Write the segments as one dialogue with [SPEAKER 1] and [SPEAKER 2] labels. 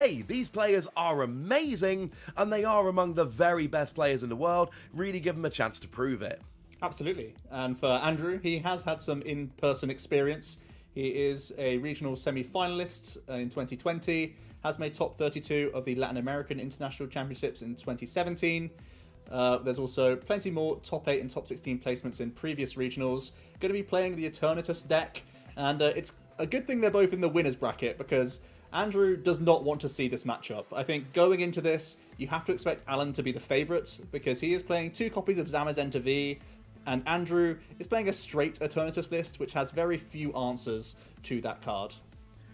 [SPEAKER 1] Hey, these players are amazing, and they are among the very best players in the world. Really give them a chance to prove it.
[SPEAKER 2] Absolutely. And for Andrew, he has had some in-person experience. He is a regional semi-finalist in 2020, has made top 32 of the Latin American International Championships in 2017. There's also plenty more top 8 and top 16 placements in previous regionals. Going to be playing the Eternatus deck, and it's a good thing they're both in the winners bracket because Andrew does not want to see this matchup. I think going into this, you have to expect Alan to be the favourite because he is playing 2 copies of Zamazenta V, and Andrew is playing a straight Eternatus list, which has very few answers to that card.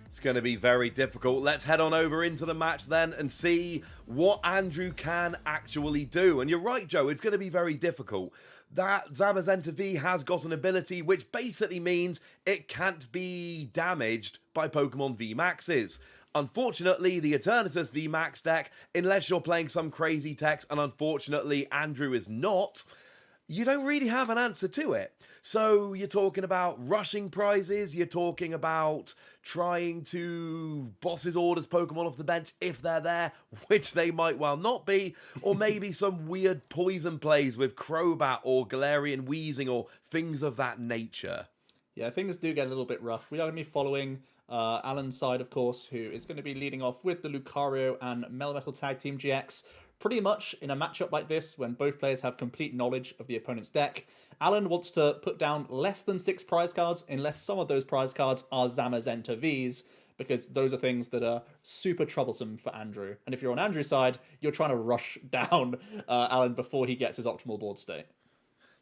[SPEAKER 1] It's going to be very difficult. Let's head on over into the match then and see what Andrew can actually do. And you're right, Joe, it's going to be very difficult. That Zamazenta V has got an ability which basically means it can't be damaged by Pokemon VMAXs. Unfortunately, the Eternatus VMAX deck, unless you're playing some crazy text, and unfortunately Andrew is not, you don't really have an answer to it. So you're talking about rushing prizes, you're talking about trying to boss's orders Pokemon off the bench if they're there, which they might well not be, or maybe some weird poison plays with Crobat or Galarian Wheezing or things of that nature.
[SPEAKER 2] Yeah, things do get a little bit rough. We are going to be following Alan's side, of course, who is going to be leading off with the Lucario and Melmetal Tag Team GX. Pretty much in a matchup like this, when both players have complete knowledge of the opponent's deck, Alan wants to put down less than 6 prize cards, unless some of those prize cards are Zamazenta Vs, because those are things that are super troublesome for Andrew. And if you're on Andrew's side, you're trying to rush down Alan before he gets his optimal board state.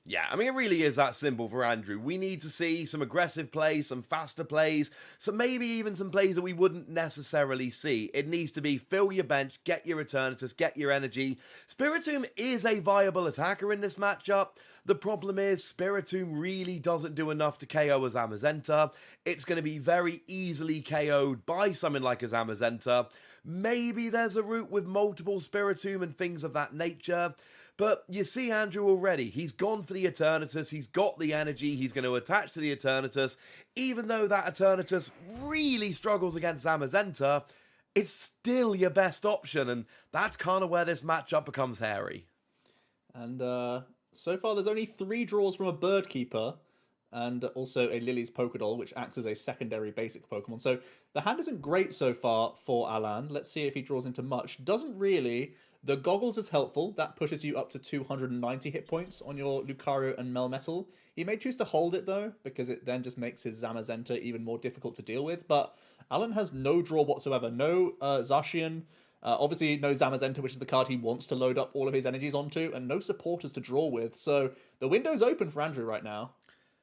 [SPEAKER 1] Yeah, I mean, it really is that simple for Andrew. We need to see some aggressive plays, some faster plays, some maybe even some plays that we wouldn't necessarily see. It needs to be fill your bench, get your Eternatus, get your energy. Spiritomb is a viable attacker in this matchup. The problem is Spiritomb really doesn't do enough to KO a Zamazenta. It's going to be very easily KO'd by something like a Zamazenta. Maybe there's a route with multiple Spiritomb and things of that nature. But you see Andrew already, he's gone for the Eternatus, he's got the energy, he's going to attach to the Eternatus. Even though that Eternatus really struggles against Zamazenta, it's still your best option, and that's kind of where this matchup becomes hairy.
[SPEAKER 2] And so far there's only 3 draws from a Bird Keeper, and also a Lily's Pokédoll, which acts as a secondary basic Pokemon. So the hand isn't great so far for Alan. Let's see if he draws into much. Doesn't really. The Goggles is helpful. That pushes you up to 290 hit points on your Lucario and Melmetal. He may choose to hold it, though, because it then just makes his Zamazenta even more difficult to deal with. But Alan has no draw whatsoever. No Zacian. Obviously, no Zamazenta, which is the card he wants to load up all of his energies onto. And no supporters to draw with. So the window's open for Andrew right now.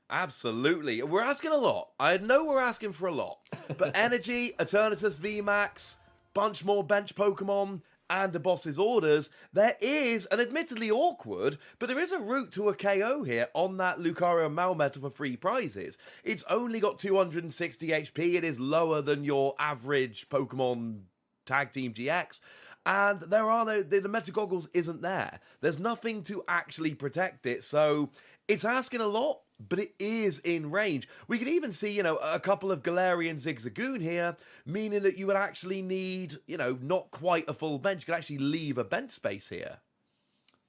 [SPEAKER 1] Absolutely. We're asking a lot. I know we're asking for a lot. But energy, Eternatus VMAX, bunch more bench Pokemon, and the boss's orders, there is, and admittedly awkward, but there is a route to a KO here on that Lucario Melmetal for 3 prizes. It's only got 260 HP, it is lower than your average Pokemon Tag Team GX, and there are no, the Meta Goggles isn't there. There's nothing to actually protect it, so it's asking a lot, but it is in range. We could even see, a couple of Galarian Zigzagoon here, meaning that you would actually need, not quite a full bench. You could actually leave a bench space here.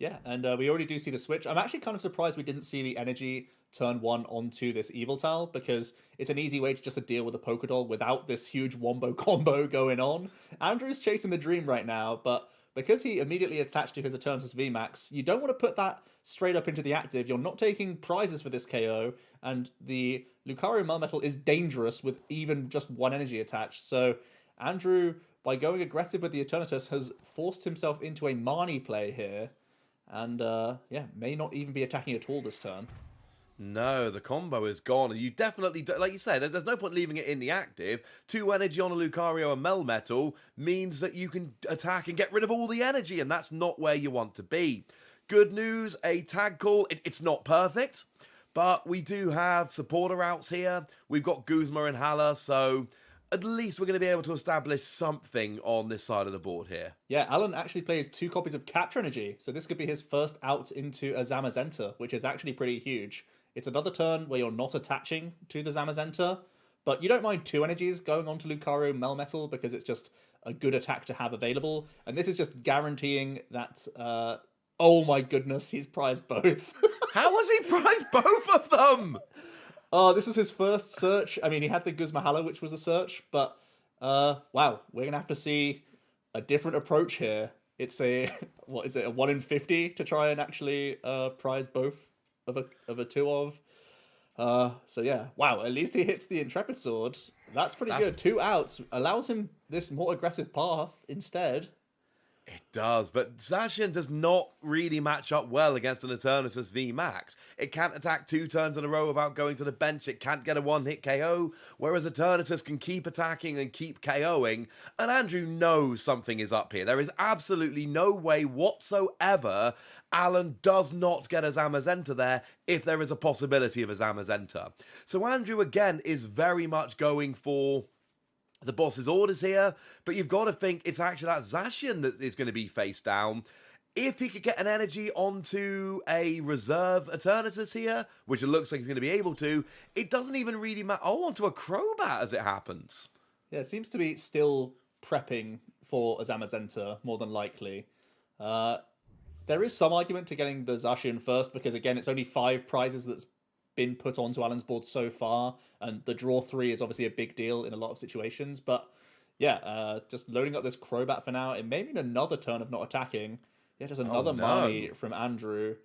[SPEAKER 2] Yeah, and we already do see the switch. I'm actually kind of surprised we didn't see the energy turn 1 onto this Eviltal, because it's an easy way to just deal with a Pokédoll without this huge wombo combo going on. Andrew's chasing the dream right now, but because he immediately attached to his Eternatus VMAX, you don't want to put that straight up into the active. You're not taking prizes for this KO, and the Lucario Melmetal is dangerous with even just 1 energy attached. So Andrew, by going aggressive with the Eternatus, has forced himself into a Marnie play here, and may not even be attacking at all this turn.
[SPEAKER 1] No, the combo is gone, and you definitely, like you said, there's no point leaving it in the active. 2 energy on a Lucario and Melmetal means that you can attack and get rid of all the energy, and that's not where you want to be. Good news, a tag call, it's not perfect, but we do have supporter routes here. We've got Guzma and Hala, so at least we're going to be able to establish something on this side of the board here.
[SPEAKER 2] Yeah, Alan actually plays 2 copies of Capture Energy, so this could be his first out into a Zamazenta, which is actually pretty huge. It's another turn where you're not attaching to the Zamazenta, but you don't mind 2 energies going onto Lucario Melmetal because it's just a good attack to have available. And this is just guaranteeing that, oh my goodness, he's prized both.
[SPEAKER 1] How has he prized both of them?
[SPEAKER 2] Oh, this was his first search. I mean, he had the Guzmahala, which was a search, but wow, we're gonna have to see a different approach here. It's a what is it, a 1 in 50 to try and actually prize both of a two of. So yeah, wow. At least he hits the Intrepid Sword. That's pretty good. 2 outs allows him this more aggressive path instead.
[SPEAKER 1] It does, but Zacian does not really match up well against an Eternatus V Max. It can't attack 2 turns in a row without going to the bench. It can't get a 1-hit KO, whereas Eternatus can keep attacking and keep KOing. And Andrew knows something is up here. There is absolutely no way whatsoever Alan does not get a Zamazenta there if there is a possibility of a Zamazenta. So Andrew, again, is very much going for the boss's orders here, but you've got to think it's actually that Zacian that is going to be face down. If he could get an energy onto a reserve Eternatus here, which it looks like he's going to be able to, it doesn't even really matter. Oh, onto a Crobat as it happens.
[SPEAKER 2] Yeah, it seems to be still prepping for a Zamazenta, more than likely. There is some argument to getting the Zacian first, because again, it's only 5 prizes that's been put onto Alan's board so far, and the draw 3 is obviously a big deal in a lot of situations. But yeah, just loading up this Crobat for now. It may mean another turn of not attacking. Yeah, just another Marnie from Andrew.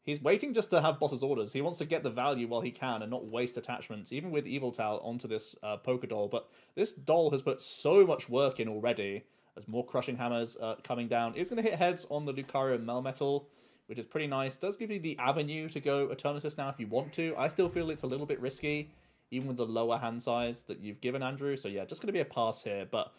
[SPEAKER 2] He's waiting just to have boss's orders. He wants to get the value while he can and not waste attachments, even with Evil Tal onto this Poké Doll. But this doll has put so much work in already, as more Crushing Hammers coming down. It's going to hit heads on the Lucario Melmetal, which is pretty nice. Does give you the avenue to go Eternatus now if you want to. I still feel it's a little bit risky, even with the lower hand size that you've given Andrew. So yeah, just going to be a pass here. But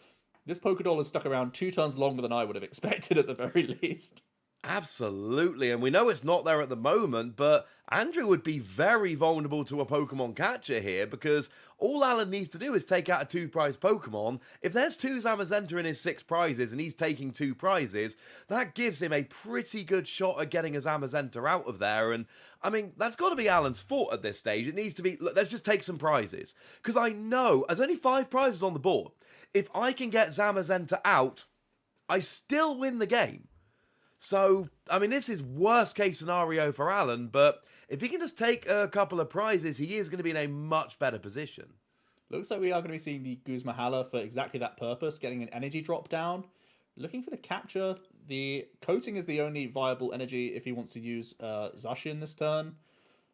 [SPEAKER 2] this Poké Doll has stuck around 2 turns longer than I would have expected at the very least.
[SPEAKER 1] Absolutely, and we know it's not there at the moment, but Andrew would be very vulnerable to a Pokemon catcher here, because all Alan needs to do is take out a 2-prize Pokemon. If there's 2 Zamazenta in his 6 prizes and he's taking 2 prizes, that gives him a pretty good shot at getting a Zamazenta out of there. And I mean, that's got to be Alan's fault at this stage. It needs to be, look, let's just take some prizes, because I know there's only 5 prizes on the board. If I can get Zamazenta out, I still win the game. So, I mean, this is worst case scenario for Alan, but if he can just take a couple of prizes, he is going to be in a much better position.
[SPEAKER 2] Looks like we are going to be seeing the Guzmahala for exactly that purpose, getting an energy drop down. Looking for the capture. The coating is the only viable energy if he wants to use Zacian this turn.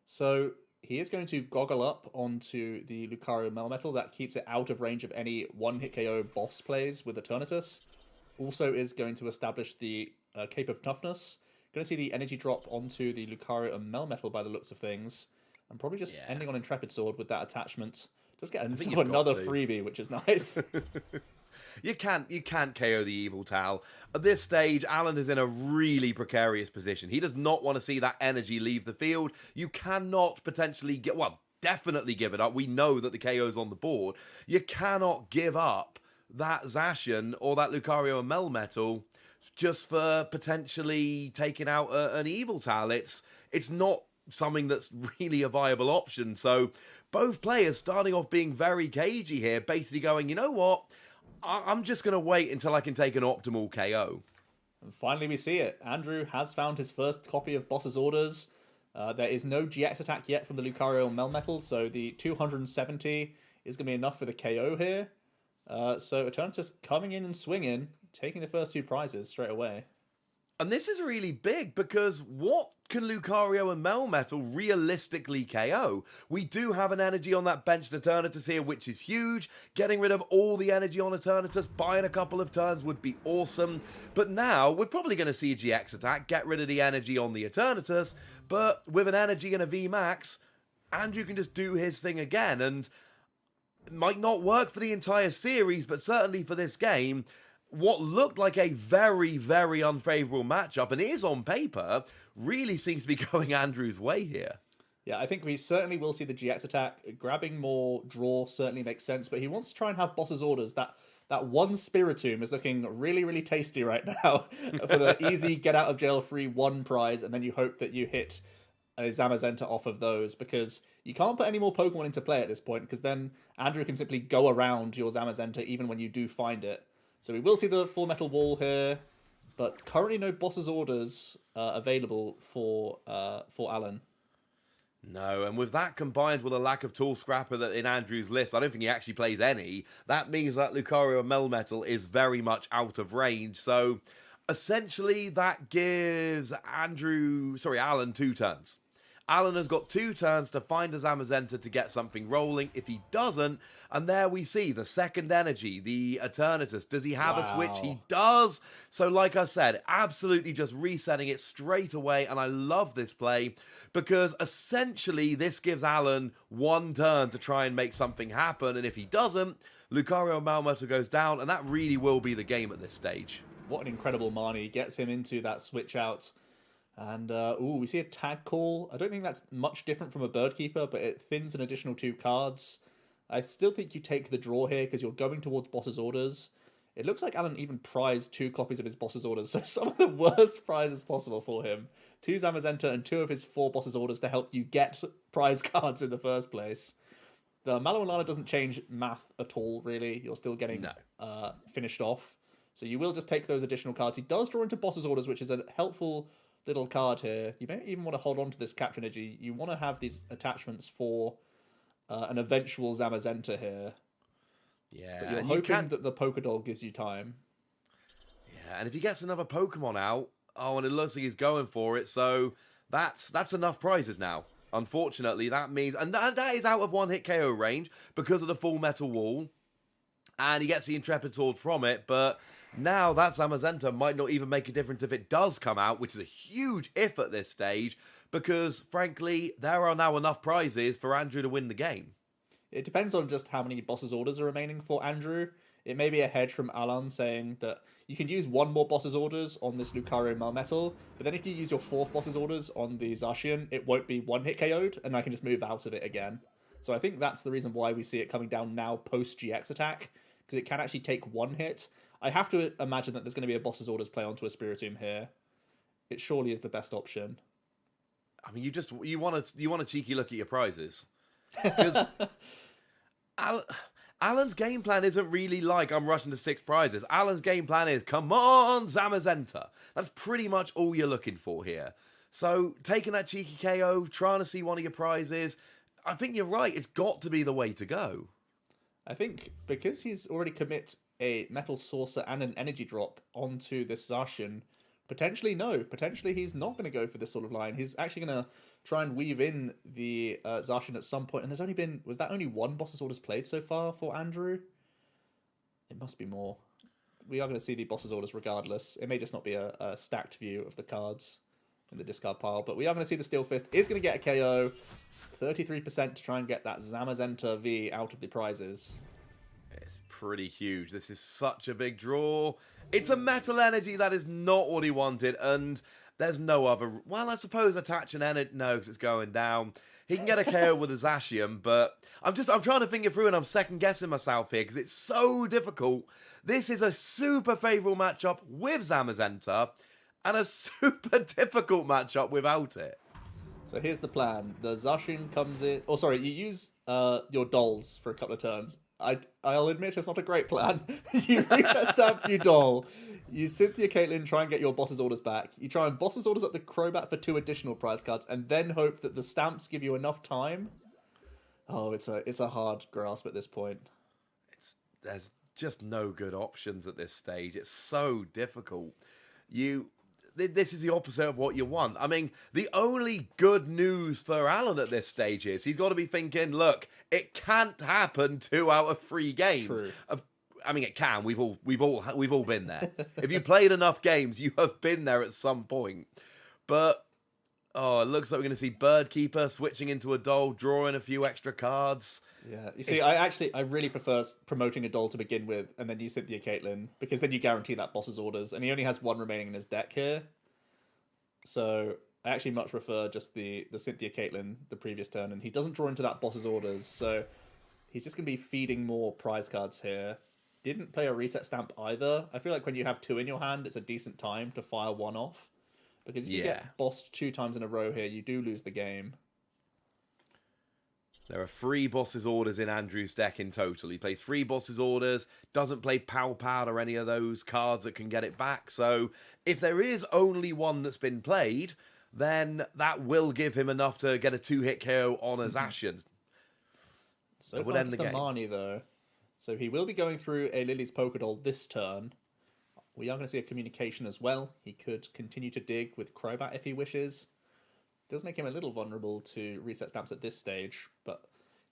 [SPEAKER 2] So he is going to goggle up onto the Lucario Melmetal. That keeps it out of range of any 1-hit KO boss plays with Eternatus. Also is going to establish the Cape of Toughness. Going to see the energy drop onto the Lucario and Melmetal by the looks of things. And probably just ending on Intrepid Sword with that attachment. Just get another freebie, which is nice.
[SPEAKER 1] You can't KO the Evil Tal. At this stage, Alan is in a really precarious position. He does not want to see that energy leave the field. You cannot potentially definitely give it up. We know that the KO's on the board. You cannot give up that Zacian or that Lucario and Melmetal just for potentially taking out an Evil Tal. It's not something that's really a viable option. So both players starting off being very cagey here, basically going, you know what, I'm just going to wait until I can take an optimal KO.
[SPEAKER 2] And finally we see it. Andrew has found his first copy of Boss's Orders. There is no GX attack yet from the Lucario and Melmetal, so the 270 is going to be enough for the KO here. So Eternatus coming in and swinging, taking the first 2 prizes straight away.
[SPEAKER 1] And this is really big, because what can Lucario and Melmetal realistically KO? We do have an energy on that benched Eternatus here, which is huge. Getting rid of all the energy on Eternatus, buying a couple of turns would be awesome. But now, we're probably going to see a GX attack, get rid of the energy on the Eternatus, but with an energy and a VMAX, Andrew can just do his thing again, and it might not work for the entire series, but certainly for this game, what looked like a very, very unfavourable matchup, and it is on paper, really seems to be going Andrew's way here.
[SPEAKER 2] Yeah, I think we certainly will see the GX attack. Grabbing more draw certainly makes sense, but he wants to try and have Boss's Orders. That one Spiritomb is looking really, really tasty right now for the easy get-out-of-jail-free 1 prize, and then you hope that you hit a Zamazenta off of those, because you can't put any more Pokemon into play at this point, because then Andrew can simply go around your Zamazenta even when you do find it. So we will see the Full Metal Wall here, but currently no boss's orders available for Alan.
[SPEAKER 1] No, and with that combined with a lack of tool scrapper that in Andrew's list, I don't think he actually plays any. That means that Lucario Melmetal is very much out of range. So essentially that gives Alan 2 turns. Alan has got 2 turns to find a Zamazenta to get something rolling. If he doesn't, and there we see the second energy, the Eternatus. Does he have a switch? He does. So like I said, absolutely just resetting it straight away. And I love this play because essentially this gives Alan 1 turn to try and make something happen. And if he doesn't, Lucario Malmoto goes down, and that really will be the game at this stage.
[SPEAKER 2] What an incredible Marnie. Gets him into that switch out. And, we see a tag call. I don't think that's much different from a Bird Keeper, but it thins an additional 2 cards. I still think you take the draw here because you're going towards boss's orders. It looks like Alan even prized 2 copies of his boss's orders, so some of the worst prizes possible for him. 2 Zamazenta and 2 of his 4 boss's orders to help you get prize cards in the first place. The Malawalana doesn't change math at all, really. You're still getting finished off. So you will just take those additional cards. He does draw into boss's orders, which is a helpful little card here. You may even want to hold on to this capture energy. You want to have these attachments for an eventual Zamazenta here.
[SPEAKER 1] Yeah,
[SPEAKER 2] but you're hoping that the Pokédoll gives you time.
[SPEAKER 1] Yeah, and if he gets another Pokemon out, and it looks like he's going for it, so that's enough prizes now. Unfortunately, that means, and that is out of 1-hit KO range because of the Full Metal Wall, and he gets the Intrepid Sword from it, but now that Zamazenta might not even make a difference if it does come out, which is a huge if at this stage, because, frankly, there are now enough prizes for Andrew to win the game.
[SPEAKER 2] It depends on just how many boss's orders are remaining for Andrew. It may be a hedge from Alan saying that you can use 1 more boss's orders on this Lucario Melmetal, but then if you use your 4th boss's orders on the Zacian, it won't be 1-hit KO'd, and I can just move out of it again. So I think that's the reason why we see it coming down now post-GX attack, because it can actually take 1 hit. I have to imagine that there's going to be a boss's orders play onto a Spiritomb here. It surely is the best option.
[SPEAKER 1] I mean, you want a cheeky look at your prizes, because Alan's game plan isn't really like I'm rushing to 6 prizes. Alan's game plan is come on Zamazenta. That's pretty much all you're looking for here. So taking that cheeky KO, trying to see one of your prizes, I think you're right. It's got to be the way to go.
[SPEAKER 2] I think because he's already commit a Metal Saucer and an Energy Drop onto this Zacian, potentially he's not going to go for this sort of line. He's actually going to try and weave in the Zacian at some point, and was that only 1 boss's orders played so far for Andrew? It must be more. We are going to see the boss's orders regardless. It may just not be a stacked view of the cards in the discard pile, but we are going to see the Steel Fist is going to get a KO. 33% to try and get that Zamazenta V out of the prizes.
[SPEAKER 1] It's pretty huge. This is such a big draw. It's a Metal Energy that is not what he wanted, and there's no other... Well, I suppose attach an energy... No, because it's going down. He can get a KO with a Zacian, but I'm trying to think it through, and I'm second-guessing myself here, because it's so difficult. This is a super favourable matchup with Zamazenta, and a super difficult matchup without it.
[SPEAKER 2] So here's the plan. The Zacian comes in... Oh, sorry, you use your dolls for a couple of turns. I'll admit it's not a great plan. You reset stamp your doll. You Cynthia Caitlyn, try and get your boss's orders back. You try and boss's orders up the Crobat for 2 additional prize cards, and then hope that the stamps give you enough time. Oh, it's a hard grasp at this point.
[SPEAKER 1] There's just no good options at this stage. It's so difficult. This is the opposite of what you want. I mean, the only good news for Alan at this stage is he's got to be thinking, look, it can't happen 2 out of 3 games.
[SPEAKER 2] True.
[SPEAKER 1] I mean, it can. We've all been there. If you played enough games, you have been there at some point. But it looks like we're going to see Bird Keeper switching into a doll, drawing a few extra cards.
[SPEAKER 2] Yeah, you see, I really prefer promoting a doll to begin with, and then you Cynthia Caitlyn, because then you guarantee that boss's orders, and he only has 1 remaining in his deck here. So I actually much prefer just the Cynthia Caitlyn the previous turn, and he doesn't draw into that boss's orders, so he's just going to be feeding more prize cards here. Didn't play a reset stamp either. I feel like when you have 2 in your hand, it's a decent time to fire 1 off, because if you get bossed 2 times in a row here, you do lose the game.
[SPEAKER 1] There are 3 Boss's Orders in Andrew's deck in total. He plays 3 Boss's Orders, doesn't play Pal Pal or any of those cards that can get it back. So if there is only one that's been played, then that will give him enough to get a 2-hit KO on a Zacian.
[SPEAKER 2] So far just a Marnie, though. So he will be going through a Lily's Pokédoll this turn. We are going to see a communication as well. He could continue to dig with Crobat if he wishes. Does make him a little vulnerable to reset stamps at this stage, but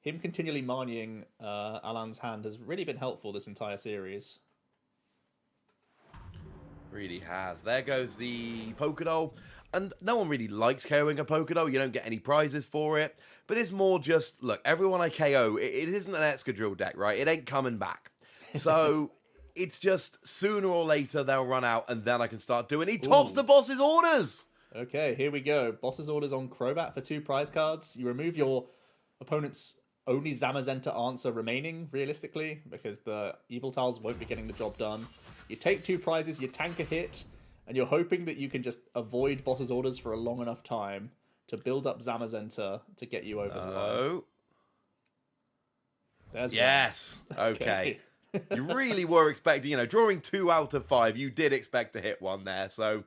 [SPEAKER 2] him continually Marnieing Alan's hand has really been helpful this entire series.
[SPEAKER 1] Really has. There goes the Pokédoll. And no one really likes KOing a Pokédoll. You don't get any prizes for it. But it's more just, look, everyone I KO, it isn't an Excadrill deck, right? It ain't coming back. So it's just sooner or later they'll run out and then I can start doing. He tops the Boss's Orders!
[SPEAKER 2] Okay, here we go. Boss's Orders on Crobat for 2 prize cards. You remove your opponent's only Zamazenta answer remaining, realistically, because the Evil Tiles won't be getting the job done. You take 2 prizes, you tank a hit, and you're hoping that you can just avoid Boss's Orders for a long enough time to build up Zamazenta to get you over the line. There's
[SPEAKER 1] yes! Okay. You really were expecting, drawing 2 out of 5, you did expect to hit one there, so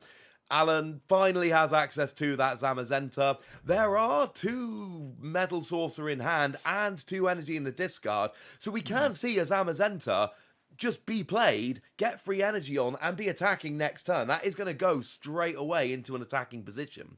[SPEAKER 1] Alan finally has access to that Zamazenta. There are 2 Metal Saucer in hand and 2 energy in the discard, so we can see a Zamazenta just be played, get free energy on, and be attacking next turn. That is going to go straight away into an attacking position,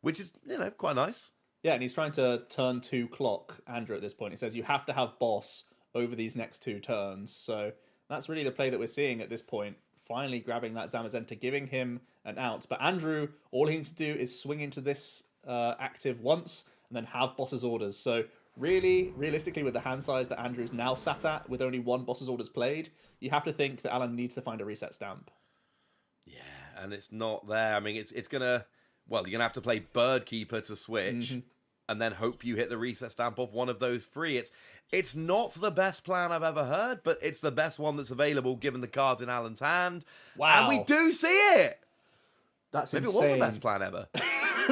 [SPEAKER 1] which is, quite nice.
[SPEAKER 2] Yeah, and he's trying to turn 2 clock Andrew at this point. He says you have to have Boss over these next 2 turns, so that's really the play that we're seeing at this point. Finally grabbing that Zamazenta, giving him an out. But Andrew, all he needs to do is swing into this active once and then have Boss's Orders. So really, realistically, with the hand size that Andrew's now sat at, with only 1 Boss's Orders played, you have to think that Alan needs to find a reset stamp.
[SPEAKER 1] Yeah, and it's not there. I mean, it's going to... Well, you're going to have to play Birdkeeper to switch and then hope you hit the reset stamp off one of those 3. It's not the best plan I've ever heard, but it's the best one that's available given the cards in Alan's hand.
[SPEAKER 2] Wow.
[SPEAKER 1] And we do see it!
[SPEAKER 2] That's
[SPEAKER 1] Maybe
[SPEAKER 2] insane.
[SPEAKER 1] it was the best plan ever.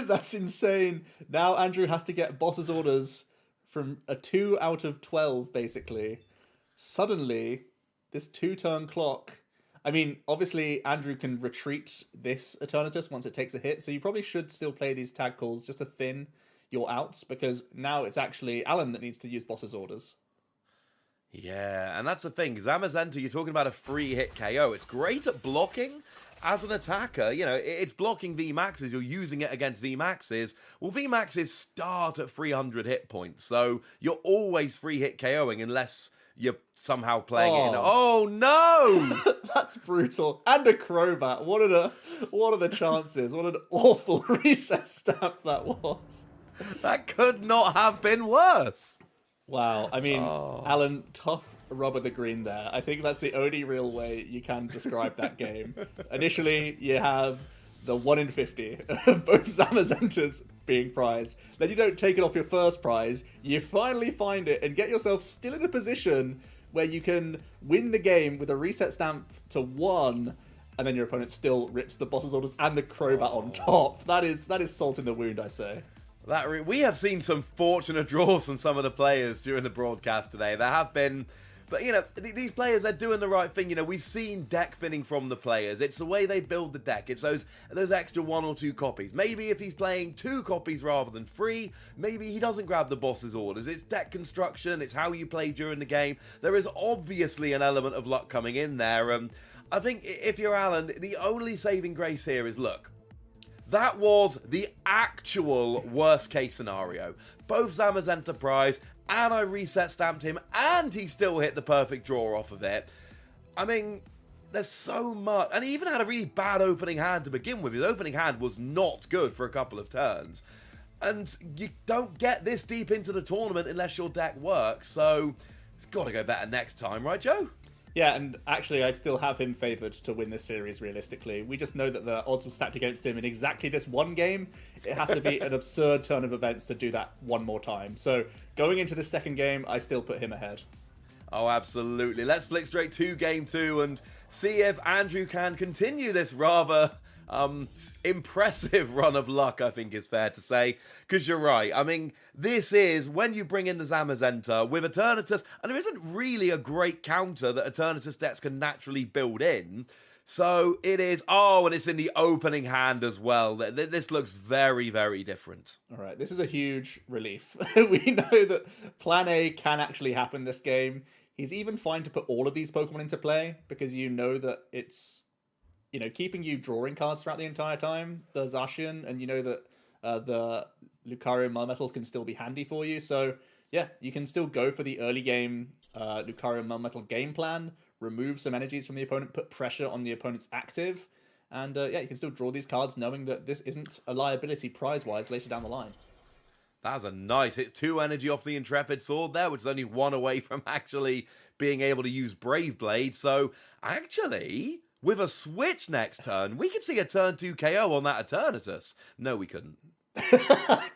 [SPEAKER 2] That's insane. Now Andrew has to get Boss's Orders from a 2 out of 12, basically. Suddenly, this 2-turn clock... I mean, obviously, Andrew can retreat this Eternatus once it takes a hit, so you probably should still play these tag calls just to thin your outs, because now it's actually Alan that needs to use Boss's Orders.
[SPEAKER 1] Yeah, and that's the thing. Zamazenta, you're talking about a free hit KO. It's great at blocking as an attacker. It's blocking VMAXs. You're using it against VMAXs. Well, VMAXs start at 300 hit points, so you're always free hit KOing unless you're somehow playing it in... Oh, no!
[SPEAKER 2] That's brutal. And a Crobat. What are the chances? What an awful reset stamp that was.
[SPEAKER 1] That could not have been worse.
[SPEAKER 2] Wow. I mean, Alan, tough rubber the green there. I think that's the only real way you can describe that game. Initially, you have the 1 in 50 of both Zamazentas being prized. Then you don't take it off your first prize. You finally find it and get yourself still in a position where you can win the game with a reset stamp to 1, and then your opponent still rips the Boss's Orders and the Crobat on top. That is salt in the wound, I say.
[SPEAKER 1] We have seen some fortunate draws from some of the players during the broadcast today. There have been... But, these players, they're doing the right thing. We've seen deck thinning from the players. It's the way they build the deck. It's those extra 1 or 2 copies. Maybe if he's playing 2 copies rather than 3, maybe he doesn't grab the Boss's Orders. It's deck construction. It's how you play during the game. There is obviously an element of luck coming in there. I think if you're Alan, the only saving grace here is, look, that was the actual worst case scenario. Both Zamazenta prize, and I reset stamped him, and he still hit the perfect draw off of it. I mean, there's so much. And he even had a really bad opening hand to begin with. His opening hand was not good for a couple of turns. And you don't get this deep into the tournament unless your deck works. So it's got to go better next time, right, Joe?
[SPEAKER 2] Yeah, and actually I still have him favoured to win this series, realistically. We just know that the odds were stacked against him in exactly this one game. It has to be an absurd turn of events to do that one more time. So going into the second game, I still put him ahead.
[SPEAKER 1] Oh, absolutely. Let's flick straight to game 2 and see if Andrew can continue this rather Impressive run of luck, I think is fair to say, because you're right. I mean, this is when you bring in the Zamazenta with Eternatus, and there isn't really a great counter that Eternatus decks can naturally build in. So it is, and it's in the opening hand as well. This looks very, very different.
[SPEAKER 2] All right, this is a huge relief. We know that Plan A can actually happen this game. He's even fine to put all of these Pokemon into play because you know that it's, keeping you drawing cards throughout the entire time. The Zacian, and you know that the Lucario Melmetal can still be handy for you. So yeah, you can still go for the early game Lucario Melmetal game plan, remove some energies from the opponent, put pressure on the opponent's active, and you can still draw these cards knowing that this isn't a liability prize-wise later down the line.
[SPEAKER 1] That's a nice hit. 2 energy off the Intrepid Sword there, which is only 1 away from actually being able to use Brave Blade. So, actually, with a switch next turn, we could see a turn 2 KO on that Eternatus. No, we couldn't.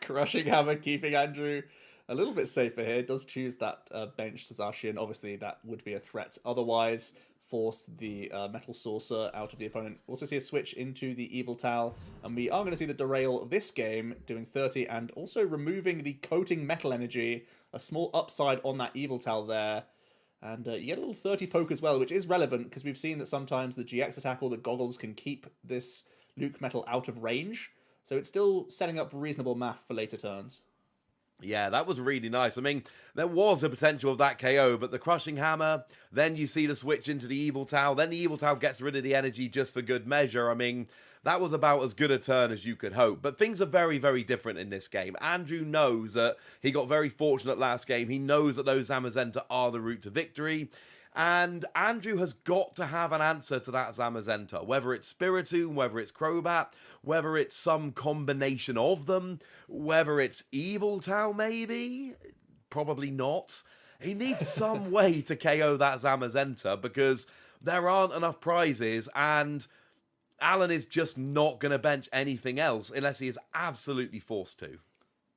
[SPEAKER 2] Crushing Hammer, keeping Andrew a little bit safer here. Does choose that bench to Zacian. Obviously, that would be a threat. Otherwise, force the Metal Saucer out of the opponent. Also see a switch into the Evil Tal, and we are going to see the Derail this game doing 30 and also removing the Coating Metal Energy, a small upside on that Evil Tal there. And you get a little 30 poke as well, which is relevant because we've seen that sometimes the GX attack or the Goggles can keep this Luke Metal out of range. So it's still setting up reasonable math for later turns.
[SPEAKER 1] Yeah, that was really nice. I mean, there was a potential of that KO, but the Crushing Hammer, then you see the switch into the Evil Tau, then the Evil Tau gets rid of the energy just for good measure. I mean, that was about as good a turn as you could hope. But things are very, very different in this game. Andrew knows that he got very fortunate last game. He knows that those Zamazenta are the route to victory. And Andrew has got to have an answer to that Zamazenta, whether it's Spiritomb, whether it's Crobat, whether it's some combination of them, whether it's Evil Tau maybe, probably not. He needs some way to KO that Zamazenta because there aren't enough prizes and Alan is just not going to bench anything else unless he is absolutely forced to.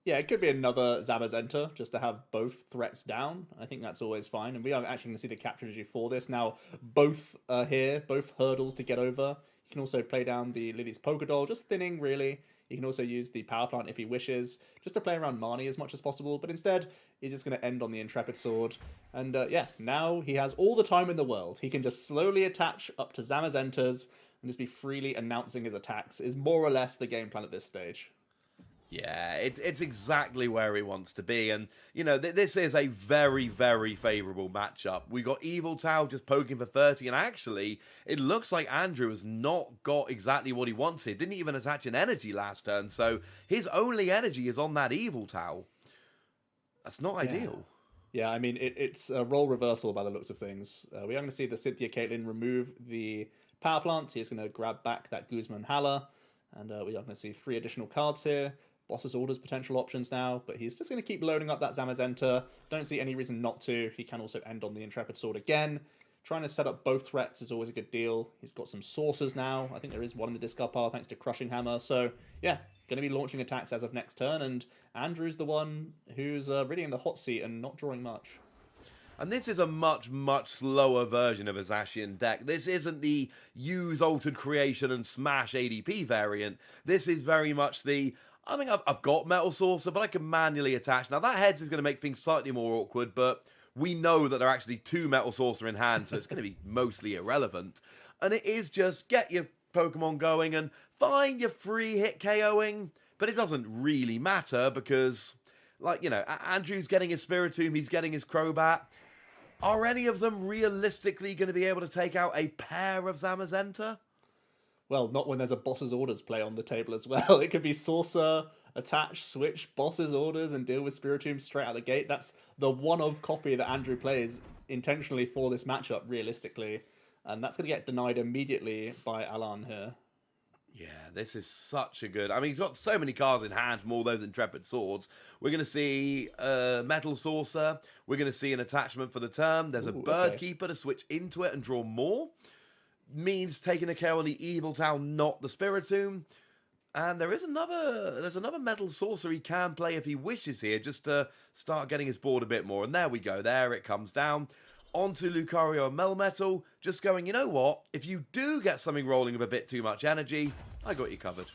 [SPEAKER 2] Yeah, it could be another Zamazenta, just to have both threats down. I think that's always fine. And we are actually going to see the capture energy for this. Now, both are here, both hurdles to get over. You can also play down the Lily's Pokédoll, just thinning, really. You can also use the Power Plant if he wishes, just to play around Marnie as much as possible. But instead, he's just going to end on the Intrepid Sword. And now he has all the time in the world. He can just slowly attach up to Zamazentas and just be freely announcing his attacks, is more or less the game plan at this stage.
[SPEAKER 1] Yeah, it's exactly where he wants to be. And, this is a very, very favourable matchup. We got Evil Tau just poking for 30. And actually, it looks like Andrew has not got exactly what he wanted. Didn't even attach an energy last turn. So his only energy is on that Evil Tau. That's not ideal.
[SPEAKER 2] Yeah, I mean, it's a role reversal by the looks of things. We are going to see the Cynthia Caitlyn remove the Power Plant. He's going to grab back that Guzman Hala. And we are going to see 3 additional cards here. Boss's Orders potential options now, but he's just going to keep loading up that Zamazenta. Don't see any reason not to. He can also end on the Intrepid Sword again. Trying to set up both threats is always a good deal. He's got some Saucers now. I think there is one in the discard pile thanks to Crushing Hammer. So, yeah, going to be launching attacks as of next turn, and Andrew's the one who's really in the hot seat and not drawing much.
[SPEAKER 1] And this is a much, much slower version of a Zacian deck. This isn't the use Altered Creation and Smash ADP variant. This is very much the... I mean, I've got Metal Saucer, but I can manually attach. Now, that heads is going to make things slightly more awkward, but we know that there are actually 2 Metal Saucer in hand, so it's going to be mostly irrelevant. And it is just get your Pokemon going and find your free hit KOing, but it doesn't really matter because, Andrew's getting his Spiritomb, he's getting his Crobat. Are any of them realistically going to be able to take out a pair of Zamazenta?
[SPEAKER 2] Well, not when there's a Boss's Orders play on the table as well. It could be Saucer, attach, switch, Boss's Orders, and deal with Spiritomb straight out the gate. That's the one-of copy that Andrew plays intentionally for this matchup, realistically. And that's going to get denied immediately by Alan here.
[SPEAKER 1] Yeah, this is such a good... I mean, he's got so many cards in hand from all those Intrepid Swords. We're going to see Metal Saucer. We're going to see an attachment for the turn. There's a Bird Keeper to switch into it and draw more. Means taking a KO on the Evil Tau, not the Spiritomb. And there's another Metal Saucer he can play if he wishes here, just to start getting his board a bit more. And there we go. There it comes down. Onto Lucario and Melmetal, just going, you know what? If you do get something rolling with a bit too much energy, I got you covered.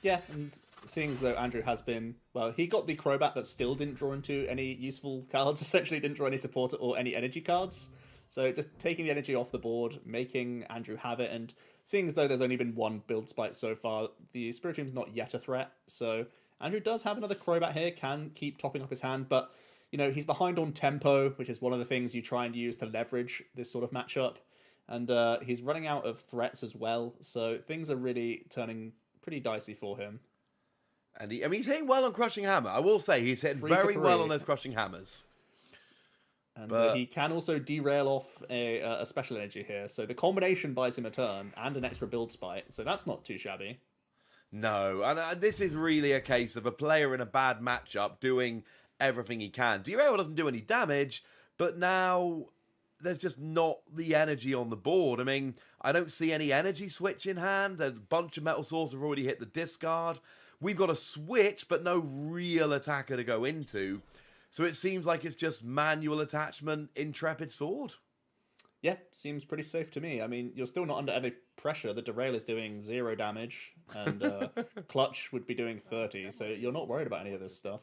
[SPEAKER 2] Yeah, and seeing as though Andrew has been, well, he got the Crobat, but still didn't draw into any useful cards. Essentially, didn't draw any supporter or any energy cards. So just taking the energy off the board, making Andrew have it, and seeing as though there's only been one build spite so far, the Spiritom's not yet a threat. So Andrew does have another Crobat here, can keep topping up his hand, but he's behind on tempo, which is one of the things you try and use to leverage this sort of matchup. And he's running out of threats as well, so things are really turning pretty dicey for him.
[SPEAKER 1] And he's hitting well on Crushing Hammer. I will say he's hitting very well on those Crushing Hammers.
[SPEAKER 2] And he can also derail off a special energy here, so the combination buys him a turn and an extra build spite, so that's not too shabby.
[SPEAKER 1] No, and this is really a case of a player in a bad matchup doing everything he can. Derail doesn't do any damage, but now there's just not the energy on the board. I mean, I don't see any energy switch in hand. A bunch of Metal Swords have already hit the discard. We've got a switch, but no real attacker to go into. So it seems like it's just manual attachment, Intrepid Sword.
[SPEAKER 2] Yeah, seems pretty safe to me. I mean, you're still not under any pressure. The Derail is doing 0 damage, and Clutch would be doing 30, so you're not worried about any of this stuff.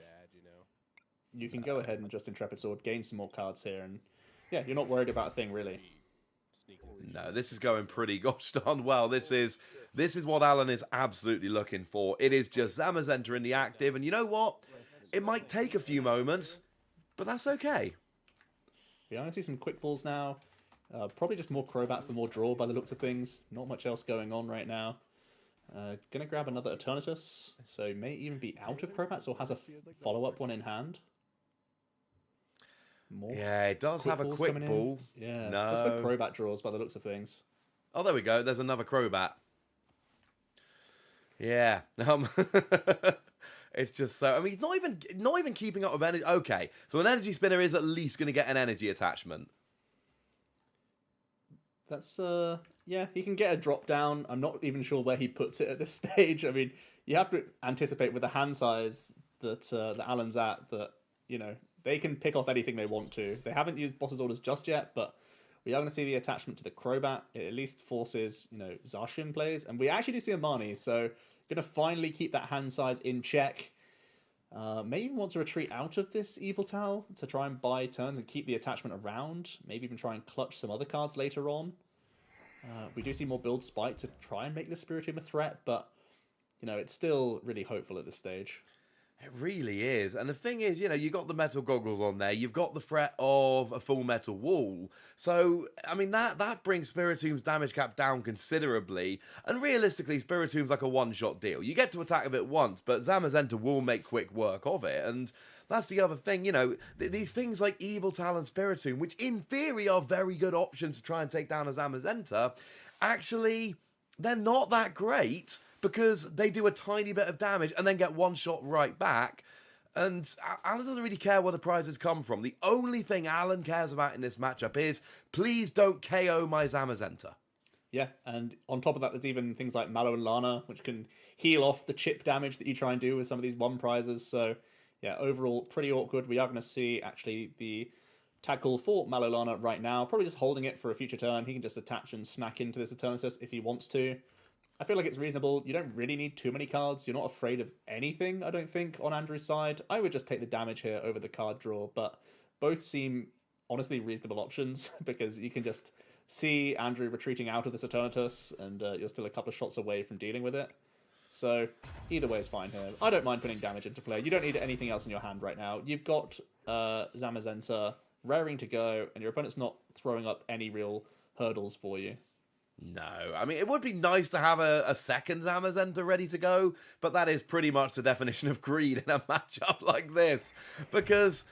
[SPEAKER 2] You can go ahead and just Intrepid Sword, gain some more cards here, and yeah, you're not worried about a thing, really.
[SPEAKER 1] No, this is going pretty gosh darn well. This is what Alan is absolutely looking for. It is just Zamazenta in the active, and you know what? It might take a few moments, but that's okay.
[SPEAKER 2] Yeah, I'm going to see some quick balls now. Probably just more Crobat for more draw by the looks of things. Not much else going on right now. Gonna grab another Eternatus, so may even be out of Crobats or has a follow-up one in hand.
[SPEAKER 1] Yeah, it does have a quick ball.
[SPEAKER 2] Yeah, just for Crobat draws by the looks of things.
[SPEAKER 1] Oh, there we go. There's another Crobat. Yeah. It's just so. I mean, he's not even keeping up with energy. Okay, so an energy spinner is at least going to get an energy attachment.
[SPEAKER 2] That's yeah, he can get a drop down. I'm not even sure where he puts it at this stage. I mean, you have to anticipate with the hand size that Alan's at that they can pick off anything they want to. They haven't used Boss's Orders just yet, but we are going to see the attachment to the Crobat. It at least forces Zacian plays, and we actually do see a Marnie, so going to finally keep that hand size in check. Maybe even want to retreat out of this Evil Towel to try and buy turns and keep the attachment around. Maybe even try and clutch some other cards later on. We do see more build spite to try and make the Spiritomb a threat, but it's still really hopeful at this stage.
[SPEAKER 1] It really is. And the thing is, you got the metal goggles on there. You've got the threat of a full metal wall. So, I mean, that brings Spiritomb's damage cap down considerably. And realistically, Spiritomb's like a one-shot deal. You get to attack with it once, but Zamazenta will make quick work of it. And that's the other thing, these things like Evil Talon Spiritomb, which in theory are very good options to try and take down a Zamazenta, actually, they're not that great, because they do a tiny bit of damage and then get one shot right back. And Alan doesn't really care where the prizes come from. The only thing Alan cares about in this matchup is, please don't KO my Zamazenta.
[SPEAKER 2] Yeah, and on top of that, there's even things like Mallow and Lana, which can heal off the chip damage that you try and do with some of these one prizes. So, yeah, overall, pretty awkward. We are going to see, actually, the tag call for Mallow Lana right now. Probably just holding it for a future turn. He can just attach and smack into this Eternatus if he wants to. I feel like it's reasonable. You don't really need too many cards. You're not afraid of anything, I don't think, on Andrew's side. I would just take the damage here over the card draw, but both seem, honestly, reasonable options, because you can just see Andrew retreating out of this Eternatus, and you're still a couple of shots away from dealing with it. So, either way is fine here. I don't mind putting damage into play. You don't need anything else in your hand right now. You've got Zamazenta raring to go, and your opponent's not throwing up any real hurdles for you.
[SPEAKER 1] No, I mean, it would be nice to have a second Zamazenta ready to go, but that is pretty much the definition of greed in a matchup like this, because,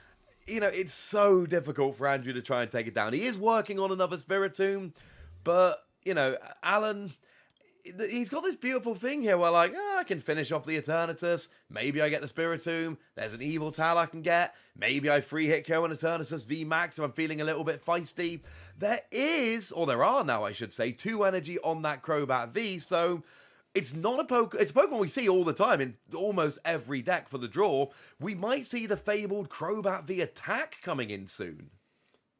[SPEAKER 1] it's so difficult for Andrew to try and take it down. He is working on another Spiritomb, but, Alan, he's got this beautiful thing here where, I can finish off the Eternatus, maybe I get the Spiritomb, there's an Evil Tal I can get, maybe I free hit KO an Eternatus VMAX if I'm feeling a little bit feisty. There are now, I should say, 2 energy on that Crobat V, so it's not a Pokemon, it's a Pokemon we see all the time in almost every deck for the draw. We might see the fabled Crobat V attack coming in soon.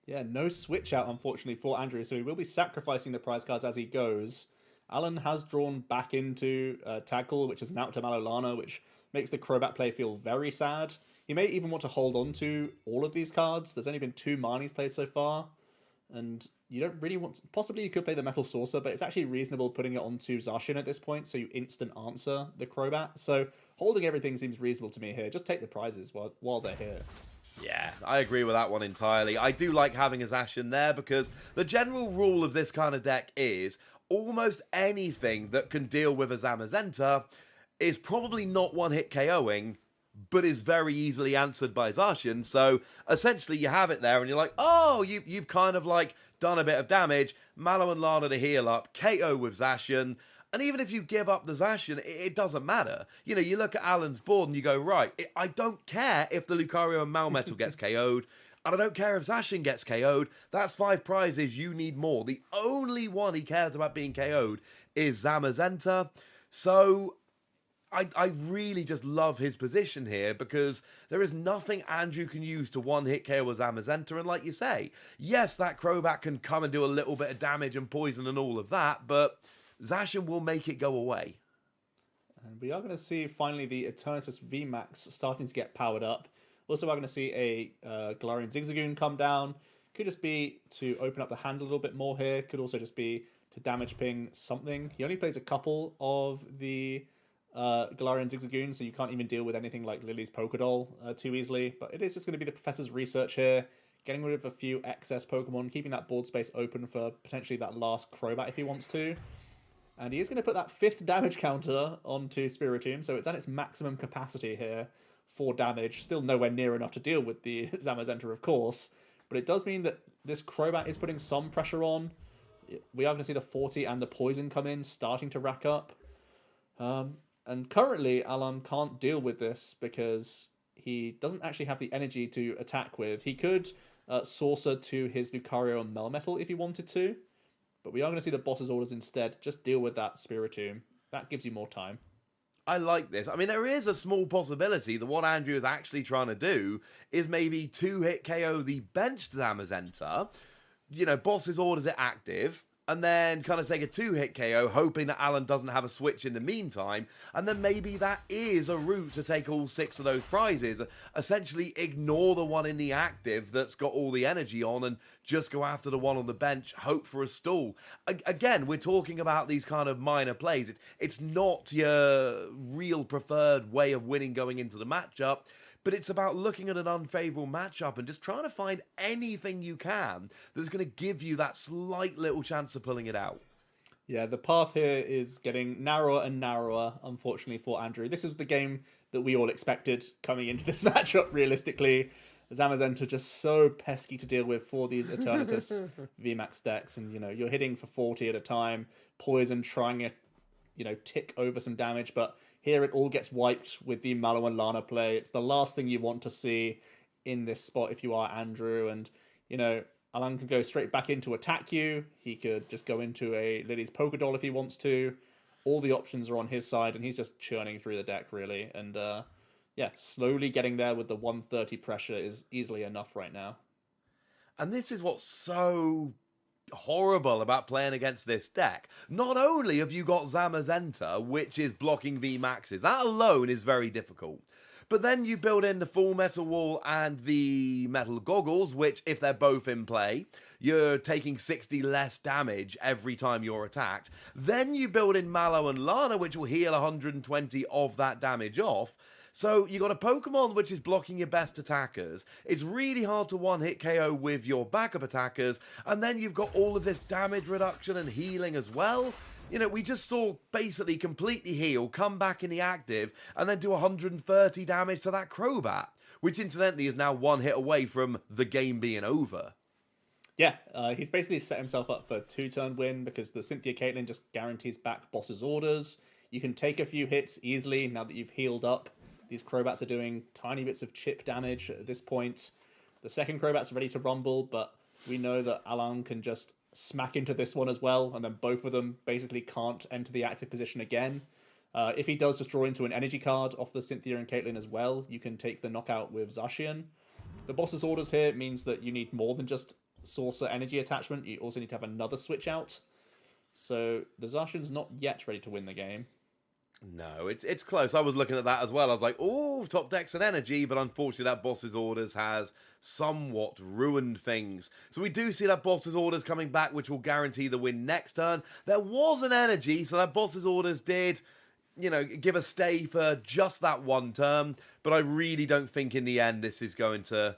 [SPEAKER 1] Yeah,
[SPEAKER 2] no switch out, unfortunately, for Andrew, so he will be sacrificing the prize cards as he goes. Alan has drawn back into Tackle, which is an out to Malolana, which makes the Crobat play feel very sad. He may even want to hold on to all of these cards. There's only been 2 Marnies played so far, and you don't really want to... Possibly you could play the Metal Saucer, but it's actually reasonable putting it onto Zacian at this point, so you instant answer the Crobat. So holding everything seems reasonable to me here. Just take the prizes while they're here.
[SPEAKER 1] Yeah, I agree with that one entirely. I do like having a Zacian there because the general rule of this kind of deck is almost anything that can deal with a Zamazenta is probably not one-hit KOing, but is very easily answered by Zacian. So essentially you have it there and you're like, oh, you've kind of like done a bit of damage. Mallow and Lana to heal up, KO with Zacian. And even if you give up the Zacian, it doesn't matter. You know, you look at Alan's board and you go, right, I don't care if the Lucario and Melmetal gets KO'd. And I don't care if Zacian gets KO'd. That's 5 prizes. You need more. The only one he cares about being KO'd is Zamazenta. So I really just love his position here because there is nothing Andrew can use to one-hit KO a Zamazenta. And like you say, yes, that Crobat can come and do a little bit of damage and poison and all of that, but Zacian will make it go away.
[SPEAKER 2] And we are going to see finally the Eternatus VMAX starting to get powered up. Also, we're going to see a Galarian Zigzagoon come down. Could just be to open up the hand a little bit more here. Could also just be to damage ping something. He only plays a couple of the Galarian Zigzagoon, so you can't even deal with anything like Lily's Pokédoll too easily. But it is just going to be the Professor's research here. Getting rid of a few excess Pokemon. Keeping that board space open for potentially that last Crobat if he wants to. And he is going to put that 5th damage counter onto Spiritomb, so it's at its maximum capacity here for damage. Still nowhere near enough to deal with the Zamazenta, of course. But it does mean that this Crobat is putting some pressure on. We are going to see the 40 and the Poison come in, starting to rack up. And currently, Alan can't deal with this because he doesn't actually have the energy to attack with. He could Saucer to his Lucario and Melmetal if he wanted to. But we are going to see the boss's orders instead. Just deal with that Spiritomb. That gives you more time.
[SPEAKER 1] I like this. I mean, there is a small possibility that what Andrew is actually trying to do is maybe 2-hit KO the benched Zamazenta. You know, boss's orders are active. And then kind of take a 2-hit KO, hoping that Alan doesn't have a switch in the meantime. And then maybe that is a route to take all 6 of those prizes. Essentially ignore the one in the active that's got all the energy on and just go after the one on the bench, hope for a stall. Again, we're talking about these kind of minor plays. It's not your real preferred way of winning going into the matchup. But it's about looking at an unfavorable matchup and just trying to find anything you can that's going to give you that slight little chance of pulling it out.
[SPEAKER 2] Yeah, the path here is getting narrower and narrower, unfortunately, for Andrew. This is the game that we all expected coming into this matchup, realistically. Zamazenta just so pesky to deal with for these Eternatus VMAX decks. And, you know, you're hitting for 40 at a time. Poison trying to, you know, tick over some damage, but here it all gets wiped with the Mallow and Lana play. It's the last thing you want to see in this spot if you are Andrew. And, you know, Alan can go straight back in to attack you. He could just go into a Lily's Pokédoll if he wants to. All the options are on his side, and he's just churning through the deck, really. And, yeah, slowly getting there with the 130 pressure is easily enough right now.
[SPEAKER 1] And this is what's so horrible about playing against this deck. Not only have you got Zamazenta, which is blocking VMAXs, that alone is very difficult. But then you build in the Full Metal Wall and the Metal Goggles, which, if they're both in play, you're taking 60 less damage every time you're attacked. Then you build in Mallow and Lana, which will heal 120 of that damage off. So you got a Pokemon which is blocking your best attackers. It's really hard to one-hit KO with your backup attackers. And then you've got all of this damage reduction and healing as well. You know, we just saw basically completely heal, come back in the active, and then do 130 damage to that Crobat, which incidentally is now 1 hit away from the game being over.
[SPEAKER 2] Yeah, he's basically set himself up for a 2-turn win because the Cynthia Caitlyn just guarantees back boss's orders. You can take a few hits easily now that you've healed up. These Crobats are doing tiny bits of chip damage at this point. The second Crobat's ready to rumble, but we know that Alan can just smack into this one as well, and then both of them basically can't enter the active position again. If he does just draw into an energy card off the Cynthia and Caitlyn as well, you can take the knockout with Zacian. The boss's orders here means that you need more than just Saucer energy attachment. You also need to have another switch out. So the Zacian's not yet ready to win the game.
[SPEAKER 1] No, it's close. I was looking at that as well. I was like, oh, top decks and energy, but unfortunately that boss's orders has somewhat ruined things. So we do see that boss's orders coming back, which will guarantee the win next turn. There was an energy, so that boss's orders did, give a stay for just that one turn, but I really don't think in the end this is going to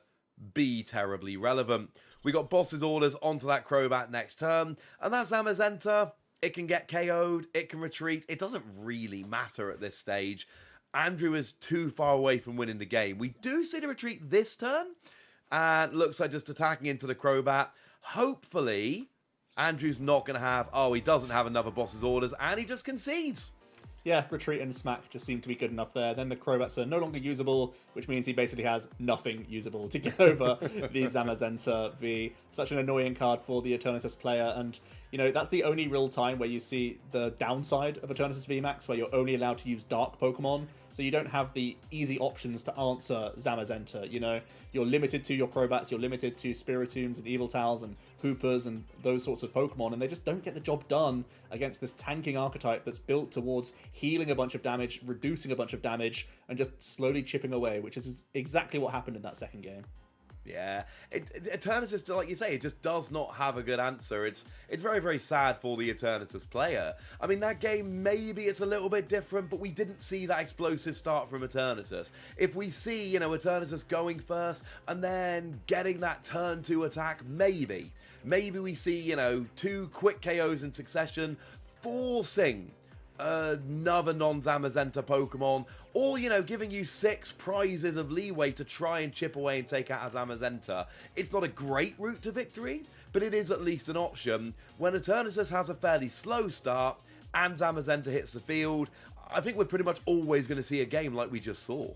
[SPEAKER 1] be terribly relevant. We got boss's orders onto that Crobat next turn, and that Zamazenta, it can get KO'd, it can retreat. It doesn't really matter at this stage. Andrew is too far away from winning the game. We do see the retreat this turn, and looks like just attacking into the Crobat. Hopefully, Andrew's not going to have, he doesn't have another boss's orders, and he just concedes.
[SPEAKER 2] Yeah, retreat and smack just seem to be good enough there. Then the Crobats are no longer usable, which means he basically has nothing usable to get over the Zamazenta V. Such an annoying card for the Eternatus player, and that's the only real time where you see the downside of Eternatus VMAX, where you're only allowed to use dark Pokemon, so you don't have the easy options to answer Zamazenta. You're limited to your Crobats, you're limited to Spiritombs and Eviltals and Hoopers and those sorts of Pokemon, and they just don't get the job done against this tanking archetype that's built towards healing a bunch of damage, reducing a bunch of damage, and just slowly chipping away, which is exactly what happened in that second game.
[SPEAKER 1] Yeah, Eternatus, like you say, it just does not have a good answer. It's very, very sad for the Eternatus player. I mean, that game, maybe it's a little bit different, but we didn't see that explosive start from Eternatus. If we see, Eternatus going first and then getting that turn 2 attack, maybe we see, 2 quick KOs in succession, forcing another non-Zamazenta Pokemon, or, giving you 6 prizes of leeway to try and chip away and take out a Zamazenta. It's not a great route to victory, but it is at least an option. When Eternatus has a fairly slow start and Zamazenta hits the field, I think we're pretty much always going to see a game like we just saw.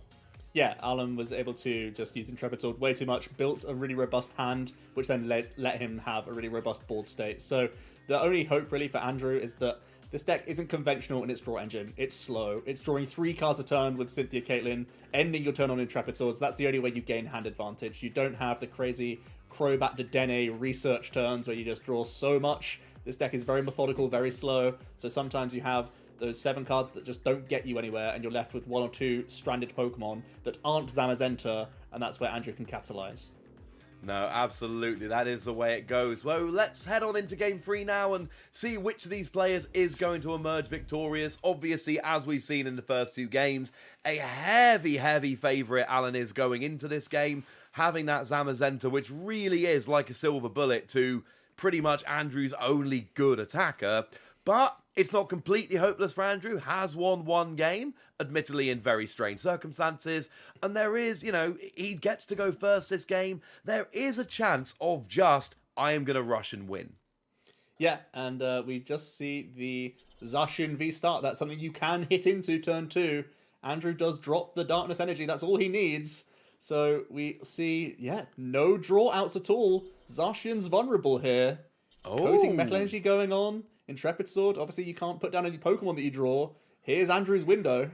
[SPEAKER 2] Yeah, Alan was able to just use Intrepid Sword way too much, built a really robust hand, which then let him have a really robust board state. So the only hope really for Andrew is that this deck isn't conventional in its draw engine. It's slow. It's drawing 3 cards a turn with Cynthia Caitlyn, ending your turn on Intrepid Swords. That's the only way you gain hand advantage. You don't have the crazy Crobat Dedenne research turns where you just draw so much. This deck is very methodical, very slow. So sometimes you have those 7 cards that just don't get you anywhere, and you're left with 1 or 2 stranded Pokemon that aren't Zamazenta, and that's where Andrew can capitalize.
[SPEAKER 1] No, absolutely. That is the way it goes. Well, let's head on into Game 3 now and see which of these players is going to emerge victorious. Obviously, as we've seen in the first 2 games, a heavy favourite Alan is going into this game, having that Zamazenta, which really is like a silver bullet to pretty much Andrew's only good attacker. But it's not completely hopeless for Andrew. Has won 1 game, admittedly in very strange circumstances. And there is, he gets to go first this game. There is a chance of just, I am going to rush and win.
[SPEAKER 2] Yeah, and we just see the Zacian V start. That's something you can hit into turn 2. Andrew does drop the Darkness Energy. That's all he needs. So we see, no draw outs at all. Zacian's vulnerable here. Coating Metal Energy going on. Intrepid Sword, obviously you can't put down any Pokemon that you draw. Here's Andrew's window.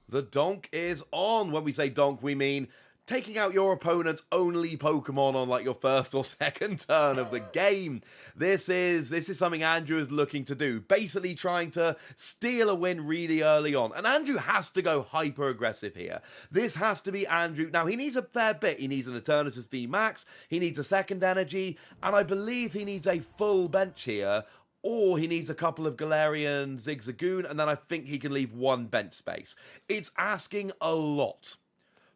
[SPEAKER 1] The donk is on. When we say donk, we mean taking out your opponent's only Pokemon on like your first or second turn of the game. This is something Andrew is looking to do. Basically trying to steal a win really early on. And Andrew has to go hyper aggressive here. This has to be Andrew. Now he needs a fair bit. He needs an Eternatus V Max. He needs a second energy. And I believe he needs a full bench here. Or he needs a couple of Galarian Zigzagoon, and then I think he can leave 1 bench space. It's asking a lot.